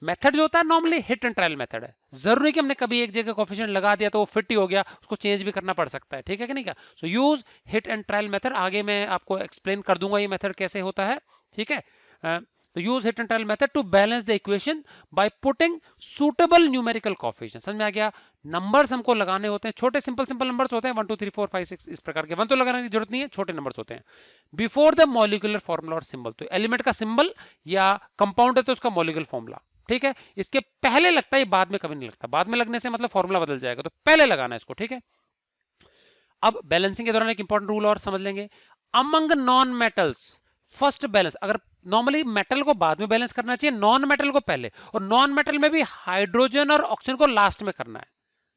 मेथड जो होता है normally hit and trial method है। जरूरी कि हमने कभी एक जगह कोएफिशिएंट लगा दिया तो वो फिट ही हो गया, उसको चेंज भी करना पड़ सकता है, ठीक है कि नहीं? क्या so use hit and trial method, आगे मैं आपको एक्सप्लेन कर दूंगा ये मेथड कैसे होता है, ठीक है? तो use hit and trial method to balance the equation by putting suitable numerical coefficient. समझ में आ गया? नंबर्स हमको लगाने होते हैं, छोटे सिंपल सिंपल नंबर्स होते हैं 1 2 3 4 5 6 इस प्रकार के, 1 तो लगाने की जरूरत नहीं है, छोटे नंबर्स होते हैं। बिफोर द मॉलिक्यूलर फॉर्मूला और सिंबल, तो एलिमेंट का सिंबल या कंपाउंड है तो उसका मॉलिक्यूलर फॉर्मूला, ठीक है? इसके पहले लगता है, बाद में कभी नहीं लगता, बाद में लगने से मतलब फॉर्मूला बदल जाएगा, तो पहले लगाना है इसको, ठीक है? अब बैलेंसिंग के दौरान एक इंपॉर्टेंट रूल और समझ लेंगे, among non metals first balance. अगर नॉर्मली मेटल को बाद में बैलेंस करना चाहिए, नॉन मेटल को पहले, और नॉन मेटल में भी हाइड्रोजन और ऑक्सीजन को लास्ट में करना है।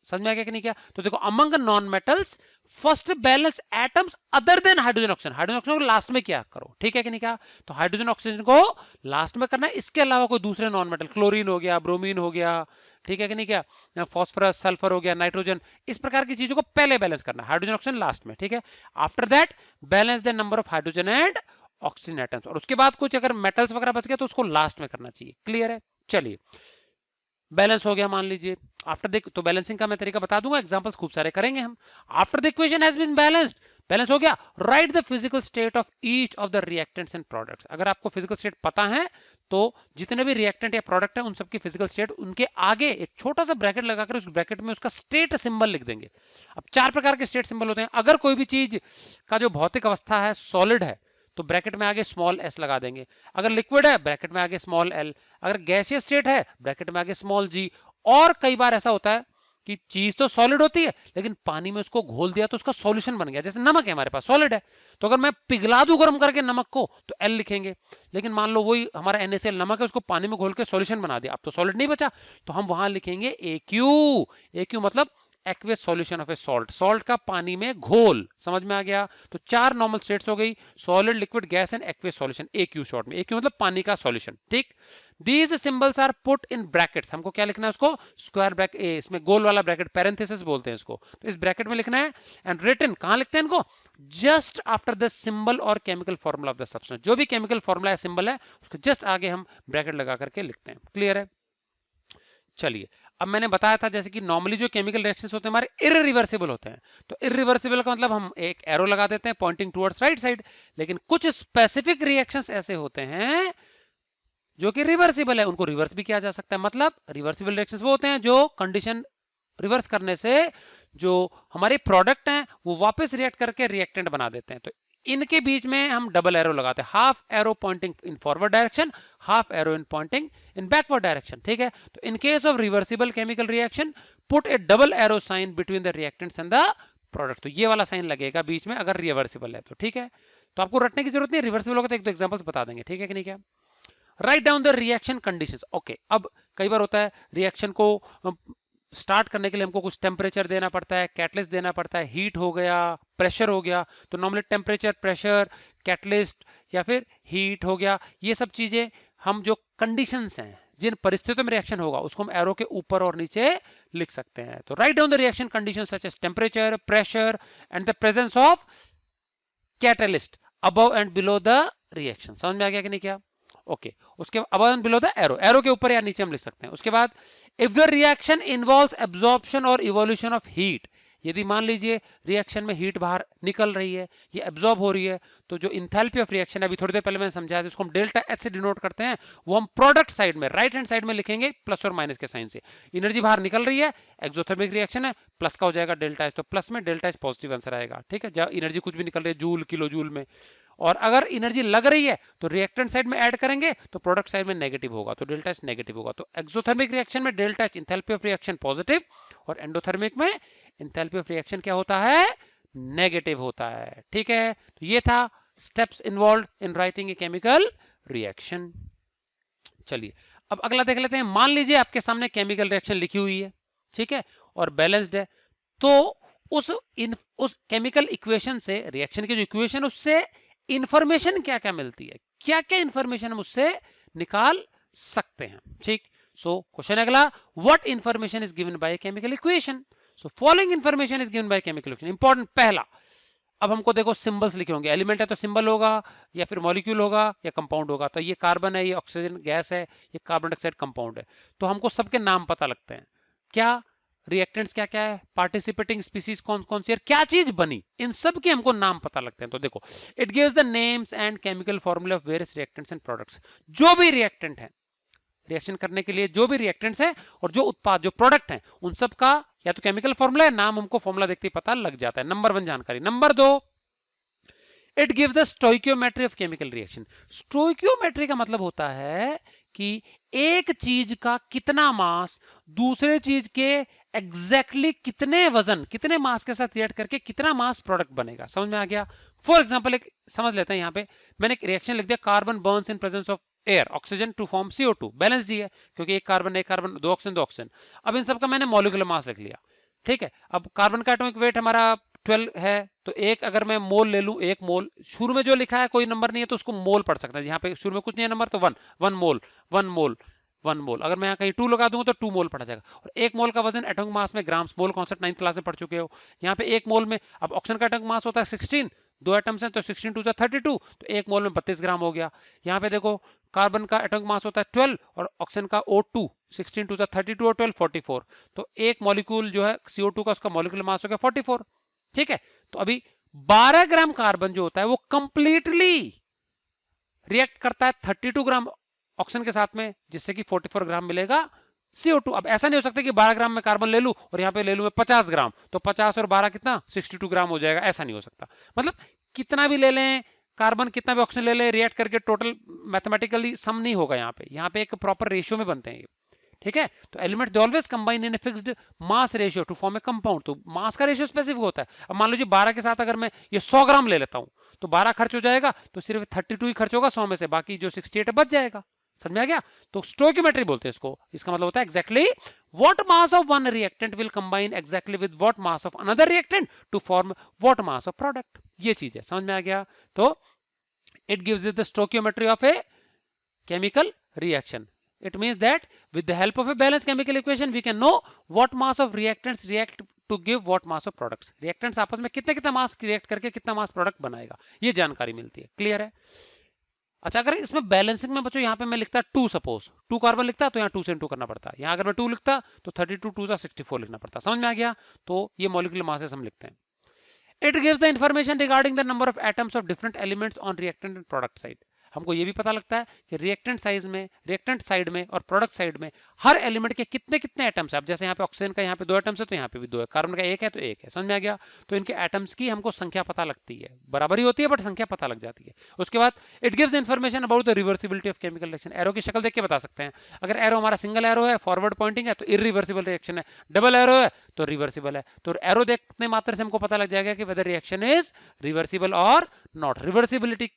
समझ में आ गया कि नहीं? क्या तो देखो, among non metals first balance atoms other than hydrogen oxygen, hydrogen oxygen को लास्ट में क्या करो, ठीक है कि नहीं? क्या तो हाइड्रोजन ऑक्सीजन को लास्ट में करना है, इसके अलावा कोई दूसरे नॉन मेटल, क्लोरीन हो गया, ब्रोमीन हो गया, ठीक है कि नहीं? क्या फॉस्फोरस, सल्फर हो गया, नाइट्रोजन, इस प्रकार की चीजों को पहले बैलेंस करना है, हाइड्रोजन ऑक्सीजन लास्ट में, ठीक है? After that balance the number of hydrogen and oxygen atoms, और उसके बाद कुछ अगर मेटल्स वगैरह बच गया तो उसको लास्ट में करना चाहिए। क्लियर है? चलिए, बैलेंस हो गया मान लीजिए। आफ्टर द, तो बैलेंसिंग का मैं तरीका बता दूंगा, एग्जांपल्स खूब सारे करेंगे हम। After the equation has been balanced, balance हो गया, write the physical state of each of the reactants and products. अगर आपको फिजिकल स्टेट पता है तो जितने भी रिएक्टेंट या प्रोडक्ट है उन सबकी फिजिकल स्टेट, उनके आगे एक छोटा सा ब्रैकेट लगाकर उस ब्रैकेट में उसका स्टेट सिंबल लिख देंगे। अब 4 प्रकार के स्टेट सिंबल होते हैं। अगर कोई भी चीज का जो भौतिक अवस्था है सॉलिड है तो ब्रैकेट में आगे स्मॉल एस लगा देंगे, अगर लिक्विड है ब्रैकेट में आगे स्मॉल एल, अगर गैसियस स्टेट है ब्रैकेट में आगे स्मॉल जी। और कई बार ऐसा होता है कि चीज तो सॉलिड होती है लेकिन पानी में उसको घोल दिया तो उसका सॉल्यूशन बन गया। जैसे नमक है हमारे पास सॉलिड है, तो अगर मैं पिघला दूं गर्म करके नमक को तो एल लिखेंगे, लेकिन मान लो वही हमारा NaCl नमक है, उसको पानी में घोल के सॉल्यूशन बना दिया, अब तो सॉलिड नहीं बचा, तो हम वहां लिखेंगे AQ। AQ मतलब aqueous solution of A salt, salt का पानी में घोल। समझ में आ गया? तो 4 नॉर्मल स्टेट्स हो गई, solid, liquid, gas and aqueous solution, AQ short में। AQ मतलब पानी का सॉल्यूशन। ठीक, these symbols are put in brackets, हमको क्या लिखना है उसको, स्क्वायर ब्रैकेट, इसमें गोल वाला ब्रैकेट पैरेंथेसिस बोलते हैं इसको, तो इस ब्रैकेट में लिखना है। एंड रिटन, कहां लिखते हैं इनको, जस्ट आफ्टर द सिंबल और chemical formula of the substance, जो भी केमिकल फॉर्मूला या सिंबल है उसके जस्ट आगे हम ब्रैकेट लगा करके लिखते हैं। क्लियर है? चलिए, अब मैंने बताया था जैसे कि नॉर्मली जो केमिकल रिएक्शंस होते हैं हमारे इररिवर्सिबल होते हैं, तो इररिवर्सिबल का मतलब हम एक एरो लगा देते हैं पॉइंटिंग टुवर्ड्स राइट साइड, लेकिन कुछ स्पेसिफिक रिएक्शंस ऐसे होते हैं जो कि रिवर्सिबल है, उनको रिवर्स भी किया जा सकता है। मतलब रिवर्सिबल रिएक्शंस वो होते हैं जो कंडीशन रिवर्स करने से जो हमारे प्रोडक्ट हैं वो वापस रिएक्ट करके रिएक्टेंट बना देते हैं। तो इनके बीच में हम डबल एरो लगाते हैं, half arrow pointing in forward direction, half arrow in pointing in backward direction. ठीक है, तो in case of reversible chemical reaction put a double arrow sign between the reactants and the product, तो ये वाला sign लगेगा बीच में अगर reversible है तो। ठीक है, तो आपको रटने की जरूरत नहीं, रिवर्सिबल होगा तो एक दो एग्जांपल्स बता देंगे। ठीक है कि नहीं? क्या, right down the reaction conditions. Okay, अब कई बार होता है रिएक्शन को स्टार्ट करने के लिए हमको कुछ टेम्परेचर देना पड़ता है, कैटलिस्ट देना पड़ता है, हीट हो गया, प्रेशर हो गया, तो नॉर्मली टेम्परेचर, प्रेशर, कैटलिस्ट या फिर हीट हो गया, ये सब चीजें हम जो कंडीशंस हैं जिन परिस्थितियों में रिएक्शन होगा उसको हम एरो के ऊपर और नीचे लिख सकते हैं। तो write down the reaction condition such as temperature, pressure and the presence of catalyst above and below the reaction. समझ में आ गया कि नहीं? क्या, ओके, उसके above and below the arrow, arrow के ऊपर या नीचे हम लिख सकते हैं। उसके बाद if the reaction involves absorption और इवोल्यूशन ऑफ हीट, यदि मान लीजिए रिएक्शन में हीट बाहर निकल रही है, ये एब्जॉर्ब हो रही है, तो जो इंथैल्पी ऑफ रिएक्शन है अभी थोड़ी देर पहले मैंने समझाया था, इसको हम डेल्टा एच से डिनोट करते हैं, वो हम प्रोडक्ट साइड में राइट हैंड साइड में लिखेंगे प्लस और माइनस के साइन से। एनर्जी बाहर निकल रही है, एक्सोथर्मिक रिएक्शन है, प्लस का हो जाएगा डेल्टा एच, तो प्लस में डेल्टा एच पॉजिटिव आंसर आएगा। ठीक है, जब एनर्जी कुछ भी निकल रही है जूल, किलो जूल में, और अगर एनर्जी लग रही है तो रिएक्टेंट साइड में ऐड करेंगे तो प्रोडक्ट साइड में नेगेटिव होगा, तो डेल्टा एच नेगेटिव होगा। तो एक्सोथर्मिक रिएक्शन में delta H enthalpy of reaction positive, और एंडोथर्मिक में इंथैल्पी ऑफ रिएक्शन क्या होता है, नेगेटिव होता है। ठीक है, तो ये था steps involve in writing a chemical reaction. चलिए, अब अगला देख लेते हैं। मान लीजिए आपके सामने केमिकल रिएक्शन लिखी हुई है, ठीक है, और बैलेंस्ड है, तो उस केमिकल इक्वेशन से, रिएक्शन की जो इक्वेशन उससे इंफॉर्मेशन क्या क्या मिलती है, क्या क्या इंफॉर्मेशन हम उससे निकाल सकते हैं। ठीक, सो क्वेश्चन अगला, what information is given by chemical equation, so following information is given by chemical equation. Important पहला, अब हमको देखो सिंबल्स लिखे होंगे, एलिमेंट है तो सिंबल होगा, या फिर मॉलिक्यूल होगा या कंपाउंड होगा, तो ये कार्बन है, ये ऑक्सीजन गैस है, ये कार्बन डाइऑक्साइड कंपाउंड है, तो हमको सबके नाम पता लगते हैं, क्या रिएक्टेंट्स क्या क्या है, पार्टिसिपेटिंग स्पीसीज कौन कौन सी है, क्या चीज बनी, इन सब के हमको नाम पता लगते हैं। तो देखो, it gives the names and chemical formula of various reactants and products, जो भी रिएक्टेंट है, रिएक्शन करने के लिए जो भी रिएक्टेंट्स हैं और जो उत्पाद, जो प्रोडक्ट हैं, उन सब का या तो केमिकल फॉर्मूला है, नाम हमको फॉर्मूला देखते ही पता लग जाता है। नंबर 1 जानकारी। Number 2, it gives the stoichiometry of chemical reaction. Stoichiometry का मतलब होता है कि एक चीज का कितना मास दूसरे चीज के एग्जैक्टली कितने वजन, कितने मास के साथ रिएक्ट करके कितना मास प्रोडक्ट बनेगा। समझ में आ गया? फॉर एग्जांपल एक समझ लेते हैं, यहां पे मैंने एक रिएक्शन लिख दिया, carbon burns in presence of air oxygen to form CO2, balanced ही है क्योंकि एक कार्बन, दो ऑक्सीजन, दो ऑक्सीजन। अब इन सब का मैंने मॉलिक्यूलर मास लिख लिया। ठीक है, अब कार्बन का एटॉमिक वेट हमारा 12 है, तो एक अगर मैं मोल ले लूं, एक मोल, शुरू में जो लिखा है कोई नंबर नहीं है तो उसको मोल पढ़ सकता है, यहाँ पे शुरू में कुछ नहीं है नंबर, तो 1 मोल, 1 मोल, अगर मैं यहाँ कहीं 2 लगा दूंगा तो 2 मोल पढ़ा जाएगा। और एक मोल का वजन एटॉमिक मास में grams, mole concept 9th class में पढ़ चुके हो। यहाँ पे एक मोल में, अब ऑक्सीजन का एटॉमिक मास होता है 16, दो एटम्स हैं तो 16 2 32, तो एक मोल में 32 ग्राम हो गया। यहाँ पे देखो, कार्बन का एटॉमिक मास होता है 12 और ऑक्सीजन का O2, 16 2 32 और 12 44, तो एक मॉलिक्यूल जो है CO2 का, उसका मॉलिक्यूलर मास हो गया 44। ठीक है, तो अभी 12 ग्राम कार्बन जो होता है वो कंप्लीटली रिएक्ट करता है 32 ग्राम ऑक्सीजन के साथ में, जिससे कि 44 ग्राम मिलेगा CO2। अब ऐसा नहीं हो सकता कि 12 ग्राम में कार्बन ले लूं और यहाँ पे ले लूं मैं 50 ग्राम, तो 50 और 12 कितना, 62 ग्राम हो जाएगा, ऐसा नहीं हो सकता। मतलब कितना भी ले लें कार्बन, कितना भी ऑक्सीजन ले लें, रिएक्ट करके टोटल मैथमेटिकली सम नहीं होगा। यहाँ पे एक प्रॉपर रेशियो में बनते हैं ये। ठीक है। तो elements they always combine in a fixed mass ratio two form A compound. तो मास का रेशियो स्पेसिफिक होता है। अब मान लीजिए 12 के साथ अगर मैं ये 100 ग्राम ले लेता हूं, तो 12 खर्च हो जाएगा, तो सिर्फ 32 ही खर्च होगा 100 में से, बाकी जो 68 बच जाएगा। समझ में आ गया? तो स्टोइकियोमेट्री बोलते हैं इसको। इसका मतलब होता है exactly what mass of one reactant will combine exactly with what mass of another reactant to form what mass of product. ये चीज है, समझ में आ गया? तो it gives you the stoichiometry of a chemical reaction. It means that with the help of a balanced chemical equation we can know what mass of reactants react to give what mass of products. reactants आपस में कितने कितना मास react करके कितना मास product बनाएगा, ये जानकारी मिलती है। क्लियर है? अच्छा, अगर इसमें बैलेंसिंग में बच्चों यहाँ पे मैं लिखता 2, सपोज 2 कार्बन लिखता तो यहाँ 2 से 2 करना पड़ता, यहाँ अगर मैं 2 लिखता तो 32 2 64 लिखना पड़ता। समझ में आ गया? तो ये मॉलिक्यूलर मासेस हम लिखते हैं। It gives the information regarding the number of atoms of different elements on reactant and product side. हमको ये भी पता लगता है कि रिएक्टेंट साइड में और प्रोडक्ट साइड में हर एलिमेंट के कितने कितने एटम्स है। अब जैसे यहाँ पे ऑक्सीजन का यहाँ पे 2 एटम्स है, तो यहाँ पे भी 2 है, कार्बन का 1 है तो 1 है। समझ में आ गया? तो इनके एटम्स की हमको संख्या पता लगती है, बराबरी होती है बट संख्या पता लग जाती है। उसके बाद it gives information about the reversibility of chemical reaction. Arrow की शक्ल देख के बता सकते हैं। अगर एरो हमारा सिंगल एरो है, फॉरवर्ड पॉइंटिंग है, तो इरिवर्सिबल रिएक्शन है। डबल एरो है तो रिवर्सिबल है। तो एरो देखने मात्र से हमको पता लग जाएगा कि वेदर रिएक्शन इज रिवर्सिबल और नॉट। रिवर्सिबिलिटी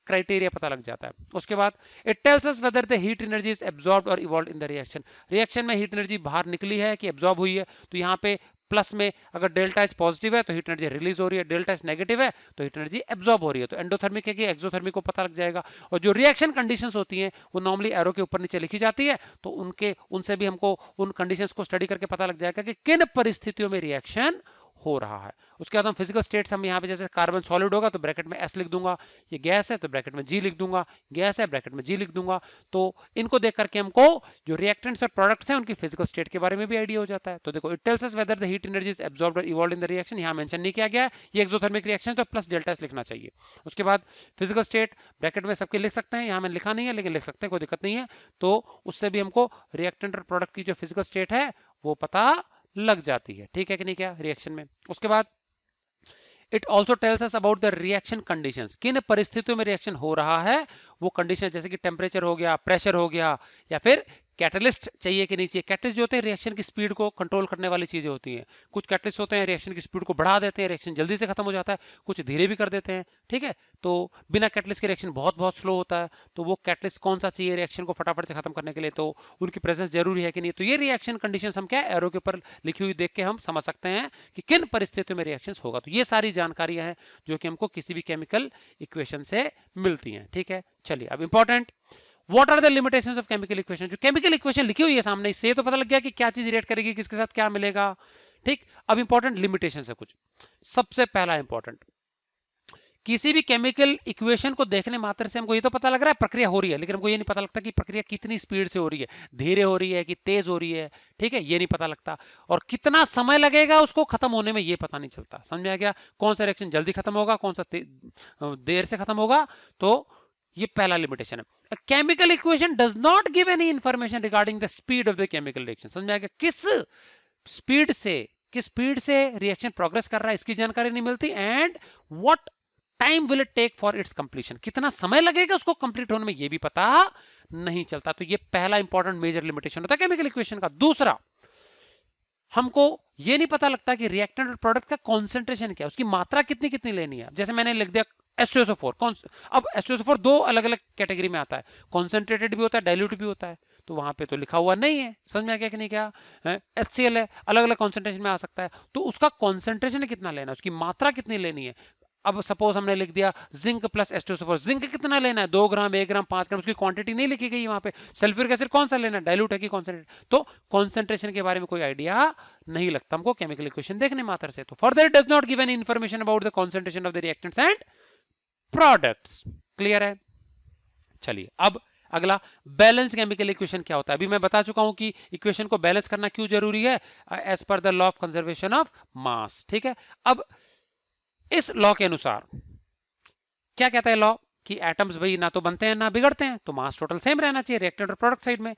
क्राइटेरिया पता लग जाता है। उसके बाद it tells us whether the heat energy is absorbed और evolved in the reaction. Reaction में हीट एनर्जी बाहर निकली है कि एब्जॉर्ब हुई है। तो यहाँ पे प्लस में अगर डेल्टा एच पॉजिटिव है तो हीट एनर्जी रिलीज हो रही है, डेल्टा एच नेगेटिव है तो हीट एनर्जी एब्जॉर्ब हो रही है। तो एंडोथर्मिक है कि एक्सोथर्मिक को पता लग जाएगा। और जो रिएक्शन कंडीशंस होती हैं वो नॉर्मली एरो के ऊपर नीचे लिखी जाती है, तो उनसे भी हमको उन कंडीशंस को स्टडी करके पता लग जाएगा कि किन परिस्थितियों में रिएक्शन हो रहा है। उसके बाद हम फिजिकल स्टेट्स, हम यहाँ पे जैसे कार्बन सॉलिड होगा तो ब्रैकेट में एस लिख दूंगा, ये गैस है तो ब्रैकेट में जी लिख दूंगा, गैस है ब्रैकेट में जी लिख दूंगा। तो इनको देख करके हमको जो रिएक्टेंट्स और प्रोडक्ट्स हैं उनकी फिजिकल स्टेट के बारे में भी आइडिया हो जाता है। तो देखो, it tells us whether the heat energy is absorbed और इवॉल्व्ड इन द रिएक्शन। यहाँ मेंशन नहीं किया गया है, ये एक्सोथर्मिक रिएक्शन तो प्लस डेल्टा एस लिखना चाहिए। उसके बाद फिजिकल स्टेट ब्रैकेट में सबके लिख सकते हैं, यहाँ मैंने लिखा नहीं है लेकिन लिख सकते हैं, कोई दिक्कत नहीं है। तो उससे भी हमको रिएक्टेंट और प्रोडक्ट की जो फिजिकल स्टेट है वो पता लग जाती है। ठीक है कि नहीं? क्या रिएक्शन में। उसके बाद it also tells us about the reaction conditions. किन परिस्थितियों में रिएक्शन हो रहा है वो कंडीशन, जैसे कि टेम्परेचर हो गया, प्रेशर हो गया, या फिर कैटलिस्ट चाहिए कि नहीं चाहिए। कैटलिस्ट जो होते हैं रिएक्शन की स्पीड को कंट्रोल करने वाली चीजें होती हैं। कुछ कैटलिस्ट होते हैं रिएक्शन की स्पीड को बढ़ा देते हैं, रिएक्शन जल्दी से खत्म हो जाता है, कुछ धीरे भी कर देते हैं। ठीक है? तो बिना कैटलिस्ट के रिएक्शन बहुत बहुत स्लो होता है। तो वो कैटलिस्ट कौन सा चाहिए रिएक्शन को फटाफट से खत्म करने के लिए, तो उनकी प्रेजेंस जरूरी है कि नहीं। तो ये रिएक्शन कंडीशन हम क्या एरो के ऊपर लिखी हुई देख के हम समझ सकते हैं कि किन परिस्थितियों में रिएक्शन होगा। तो ये सारी जानकारियां हैं जो कि हमको किसी भी केमिकल इक्वेशन से मिलती हैं। ठीक है? चलिए, अब important, what are the limitations of chemical equation. जो केमिकल इक्वेशन लिखी हुई है सामने, इससे तो पता लग गया कि क्या चीज रिएक्ट करेगी, किसके साथ क्या मिलेगा। ठीक, अब इंपॉर्टेंट लिमिटेशंस है कुछ। सबसे पहला इंपॉर्टेंट, किसी भी केमिकल इक्वेशन को देखने मात्र से हमको ये तो पता लग रहा है प्रक्रिया हो रही है, लेकिन हमको ये नहीं पता लगता कि प्रक्रिया कितनी स्पीड से हो रही है, धीरे हो रही है कि तेज हो रही है। ठीक है? ये नहीं पता लगता। और कितना समय लगेगा उसको खत्म होने में, ये पता नहीं चलता। समझ में आ गया? कौन सा रिएक्शन जल्दी खत्म होगा, कौन सा देर से खत्म होगा। तो ये पहला लिमिटेशन है। A chemical equation does not give any information regarding the speed of the chemical reaction. समझ में आ गया? किस स्पीड से रिएक्शन प्रोग्रेस कर रहा है इसकी जानकारी नहीं मिलती। And what time will it take for its completion, कितना समय लगेगा उसको कंप्लीट होने में, ये भी पता नहीं चलता। तो ये पहला इंपॉर्टेंट मेजर लिमिटेशन होता है केमिकल इक्वेशन का। दूसरा, हमको ये नहीं पता लगता कि रिएक्टेंट और प्रोडक्ट का कॉन्सेंट्रेशन क्या है, उसकी मात्रा कितनी कितनी लेनी है। जैसे मैंने लिख दिया H2SO4, अब H2SO4 दो अलग अलग कैटेगरी में आता है, कॉन्सेंट्रेटेड भी होता है, डाइल्यूट भी होता है। तो वहां पे तो लिखा हुआ नहीं है। समझ में आ गया कि नहीं? क्या HCl है, अलग अलग कॉन्सेंट्रेशन में आ सकता है। तो उसका कॉन्सेंट्रेशन कितना लेना है, उसकी मात्रा कितनी लेनी है। अब सपोज हमने लिख दिया जिंक प्लस H2SO4, जिंक कितना लेना है, 2 ग्राम, 1 ग्राम, 5 ग्राम, उसकी क्वांटिटी नहीं लिखी गई वहां पे। सल्फ्यूरिक एसिड कौन सा लेना है, डाइल्यूट है कि कॉन्सेंट्रेट। तो कॉन्सेंट्रेशन के बारे में कोई आइडिया नहीं लगता हमको केमिकल इक्वेशन देखने मात्र से। तो further it does not give any information about the concentration of the reactants and products. Clear है? चलिए, अब अगला, बैलेंस्ड केमिकल इक्वेशन क्या होता है। अभी मैं बता चुका हूं कि इक्वेशन को बैलेंस करना क्यों जरूरी है, as per the law of conservation of mass. ठीक है? अब इस लॉ के अनुसार क्या कहता है लॉ, कि एटम्स भाई ना तो बनते हैं ना बिगड़ते हैं, तो मास टोटल सेम रहना चाहिए रिएक्टेंट और प्रोडक्ट साइड में।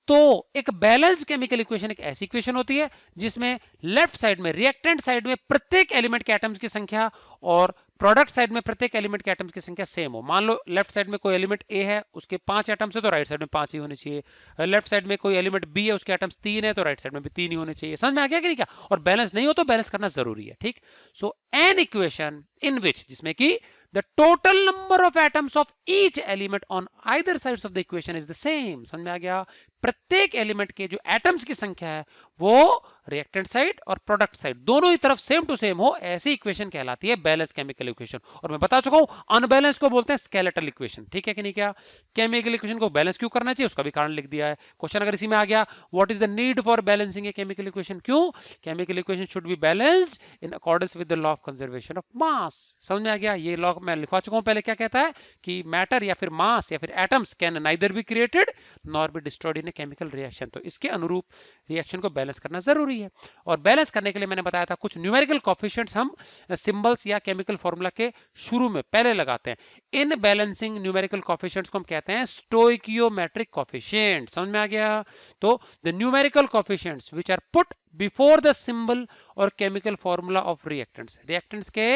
तो एक बैलेंस्ड केमिकल इक्वेशन एक ऐसी इक्वेशन होती है जिसमें लेफ्ट साइड में रिएक्टेंट साइड में प्रत्येक एलिमेंट के एटम्स की संख्या और प्रोडक्ट साइड में प्रत्येक एलिमेंट के एटम्स की संख्या सेम हो। मान लो लेफ्ट साइड में कोई एलिमेंट ए है, उसके 5 एटम्स है, तो राइट साइड में 5 ही होने चाहिए। लेफ्ट साइड में कोई एलिमेंट बी है, उसके एटम्स 3 है, तो राइट साइड में भी 3 ही होने चाहिए। समझ में आ गया कि नहीं? क्या और बैलेंस नहीं हो तो बैलेंस करना जरूरी है, ठीक। सो एन इक्वेशन इन विच, जिसमें कि the total number of atoms of each element on either sides of the equation is the same। समझ में आ गया? प्रत्येक एलिमेंट के जो एटम्स की संख्या है वो रिएक्टेंट साइड और प्रोडक्ट साइड दोनों ही तरफ सेम टू सेम हो, ऐसी इक्वेशन कहलाती है बैलेंस केमिकल इक्वेशन। और मैं बता चुका हूं अनबैलेंस को बोलते हैं स्केलेटल इक्वेशन, ठीक है कि नहीं? क्या केमिकल इक्वेशन को बैलेंस क्यों करना चाहिए उसका भी कारण लिख दिया है। क्वेश्चन अगर इसी में आ गया, what is the need for balancing a chemical equation? क्यों? Chemical equation should be balanced in accordance with the law of conservation of mass. समझ में आ गया? ये लॉ मैं लिखवा चुका हूं पहले। क्या कहता है कि मैटर या फिर मास या फिर atoms can neither be created nor be destroyed in a chemical reaction. तो इसके अनुरूप रिएक्शन को बैलेंस करना जरूरी है। और बैलेंस करने के लिए मैंने बताया था कुछ न्यूमेरिकल कोएफिशिएंट्स हम सिंबल्स या केमिकल फॉर्मूला के शुरू में पहले लगाते हैं। इन बैलेंसिंग न्यूमेरिकल कोएफिशिएंट्स को हम कहते हैं स्टोइकियोमेट्रिक कोएफिशिएंट। समझ में आ गया? तो the numerical coefficients which are put before the symbol और chemical formula of reactants, reactants के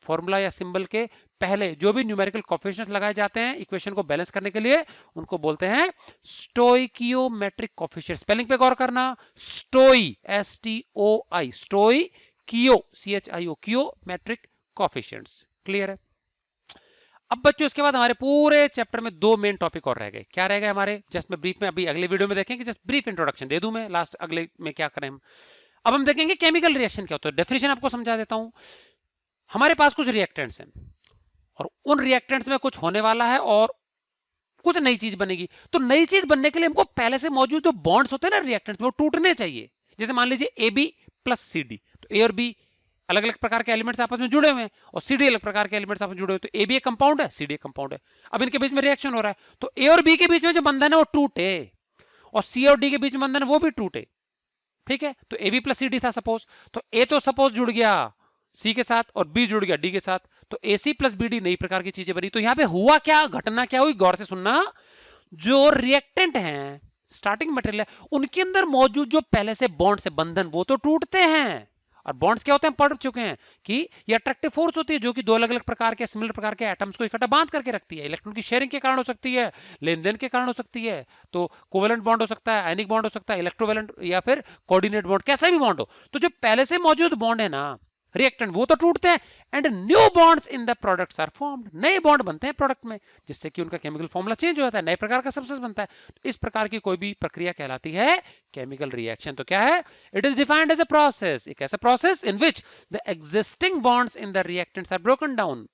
फॉर्मूला या सिंबल के पहले जो भी न्यूमेरिकल कोएफिशिएंट्स लगाए जाते हैं इक्वेशन को बैलेंस करने के लिए, उनको बोलते हैं स्टोइकियोमेट्रिक कोएफिशिएंट। स्पेलिंग पे गौर करना, स्टोई STOI, स्टोइकियो CHIO, कियोमेट्रिक कोएफिशिएंट्स। क्लियर है? अब बच्चों इसके बाद हमारे पूरे चैप्टर में 2 मेन टॉपिक और रह गए। क्या रह गए हमारे? जस्ट मैं ब्रीफ में अभी अगले वीडियो में देखेंगे, जस्ट ब्रीफ इंट्रोडक्शन दे दूं मैं लास्ट अगले में क्या करें हम। अब हम देखेंगे केमिकल रिएक्शन क्या होता है। डेफिनेशन आपको समझा देता हूं। हमारे पास कुछ रिएक्टेंट्स हैं और उन रिएक्टेंट्स में कुछ होने वाला है और कुछ नई चीज बनेगी। तो नई चीज बनने के लिए हमको पहले से मौजूद जो बॉन्ड्स होते हैं ना रिएक्टेंट्स में, वो टूटने चाहिए। जैसे मान लीजिए AB प्लस CD, तो A और B अलग अलग प्रकार के एलिमेंट्स आपस में जुड़े हुए हैं और CD अलग प्रकार के एलिमेंट्स आपस में जुड़े हुए हैं। तो AB एक कंपाउंड है, CD एक कंपाउंड है। अब इनके बीच में रिएक्शन हो रहा है तो A और B के बीच में जो बंधन है वो टूटे और C और D के बीच में बंधन है वो भी टूटे, ठीक है? तो AB प्लस CD था सपोज, तो A तो सपोज जुड़ गया C के साथ और B जुड़ गया D के साथ, तो AC प्लस BD नई प्रकार की चीजें बनी। तो यहां पे हुआ क्या, घटना क्या हुई, गौर से सुनना। जो रिएक्टेंट हैं, स्टार्टिंग मटेरियल है, उनके अंदर मौजूद जो पहले से बॉन्ड से बंधन वो तो टूटते हैं। और बॉन्ड्स क्या होते हैं, पढ़ चुके हैं कि ये अट्रैक्टिव फोर्स होती है जो कि दो अलग अलग प्रकार के सिमिलर प्रकार के एटम्स को इकट्ठा बांध करके रखती है। इलेक्ट्रॉन की शेयरिंग के कारण हो सकती है, लेन देन के कारण हो सकती है। तो कोवेलेंट बॉन्ड हो सकता है, आयनिक बॉन्ड हो सकता है, इलेक्ट्रोवेलेंट या फिर कोऑर्डिनेट बॉन्ड, कैसा भी बॉन्ड हो। तो जो पहले से मौजूद बॉन्ड है ना रिएक्टेंट, वो तो टूटते हैं and new bonds in the products are formed. नए बॉन्ड बनते हैं प्रोडक्ट में जिससे कि उनका केमिकल फॉर्मूला चेंज हो जाता है, नए प्रकार का सब्सटेंस बनता है। तो इस प्रकार की कोई भी प्रक्रिया कहलाती है केमिकल रिएक्शन। तो क्या है? It is defined as a process, एक ऐसा process in which the existing bonds in the reactants are broken down.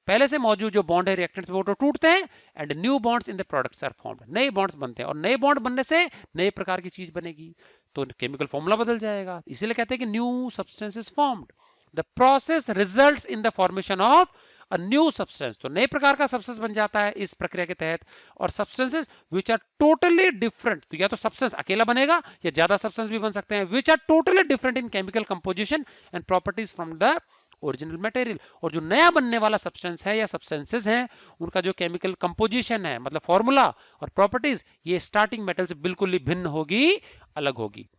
पहले से मौजूद जो बॉन्ड है रिएक्टेंट्स में वो तो टूटते हैं and new bonds in the products are formed. नए बॉन्ड्स बनते हैं और नए बॉन्ड बनने से नए प्रकार की चीज बनेगी तो केमिकल फॉर्मूला बदल जाएगा। इसीलिए कहते हैं कि new substance is formed. The process results in the formation of a new substance। तो नए प्रकार का सब्सटेंस बन जाता है इस प्रक्रिया के तहत। और substances which are totally different, तो या तो सब्सटेंस अकेला बनेगा या ज्यादा सब्सटेंस भी बन सकते हैं, which are totally different in chemical composition and properties from the original material. और जो नया बनने वाला सब्सटेंस है या सब्सटेंसेस हैं उनका जो केमिकल कंपोजिशन है, मतलब फॉर्मूला और प्रॉपर्टीज, ये स्टार्टिंग मेटल से बिल्कुल ही भिन्न होगी, अलग होगी।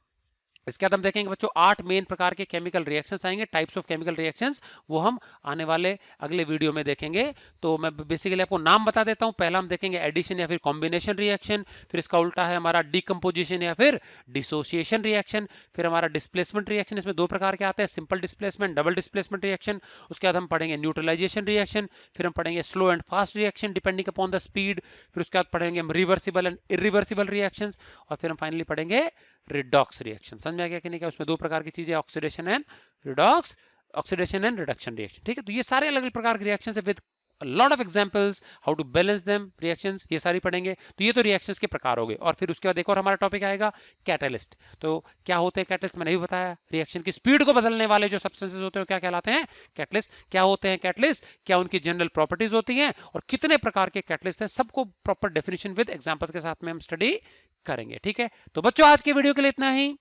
इसके बाद हम देखेंगे बच्चों 8 मेन प्रकार के केमिकल रिएक्शंस आएंगे, टाइप्स ऑफ केमिकल रिएक्शंस, वो हम आने वाले अगले वीडियो में देखेंगे। तो मैं बेसिकली आपको नाम बता देता हूं। पहला हम देखेंगे एडिशन या फिर कॉम्बिनेशन रिएक्शन, फिर इसका उल्टा है हमारा डिकम्पोजिशन या फिर डिसोसिएशन रिएक्शन, फिर हमारा डिस्प्लेसमेंट रिएक्शन। इसमें 2 प्रकार के आते हैं, simple displacement, double displacement reaction. उसके बाद हम पढ़ेंगे न्यूट्रलाइजेशन रिएक्शन, फिर हम पढ़ेंगे slow and fast reaction depending upon the speed, फिर उसके बाद पढ़ेंगे हम रिवर्सिबल एंड इरिवर्सिबल रिएक्शंस, और फिर हम फाइनली पढ़ेंगे रिडॉक्स रिएक्शन। समझ में आ गया कि नहीं? क्या उसमें 2 प्रकार की चीजें, oxidation and redox, oxidation and reduction reaction, ठीक है? तो ये सारे अलग अलग प्रकार के रिएक्शन है with lot of examples, how to balance them reactions, ये सारी पढ़ेंगे। तो ये तो रिएक्शंस के प्रकार हो गए। और फिर उसके बाद एक और हमारा टॉपिक आएगा कैटलिस्ट। तो क्या होते हैं कैटलिस्ट, मैंने भी बताया। रिएक्शन की स्पीड को बदलने वाले जो सब्सटेंसेस होते हैं क्या कहलाते हैं? कैटलिस्ट। क्या होते हैं कैटलिस्ट, क्या उनकी जनरल प्रॉपर्टीज होती हैं और कितने प्रकार के कैटलिस्ट हैं, सबको प्रॉपर डेफिनेशन विद एग्जांपल्स के साथ में हम स्टडी करेंगे, ठीक है? तो बच्चों आज के वीडियो के लिए इतना ही।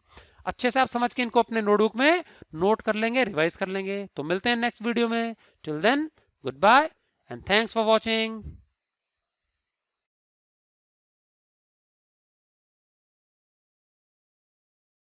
अच्छे से आप समझ के इनको अपने नोटबुक में नोट कर लेंगे, रिवाइज कर लेंगे। तो मिलते हैं नेक्स्ट वीडियो में। Till then goodbye and thanks for watching।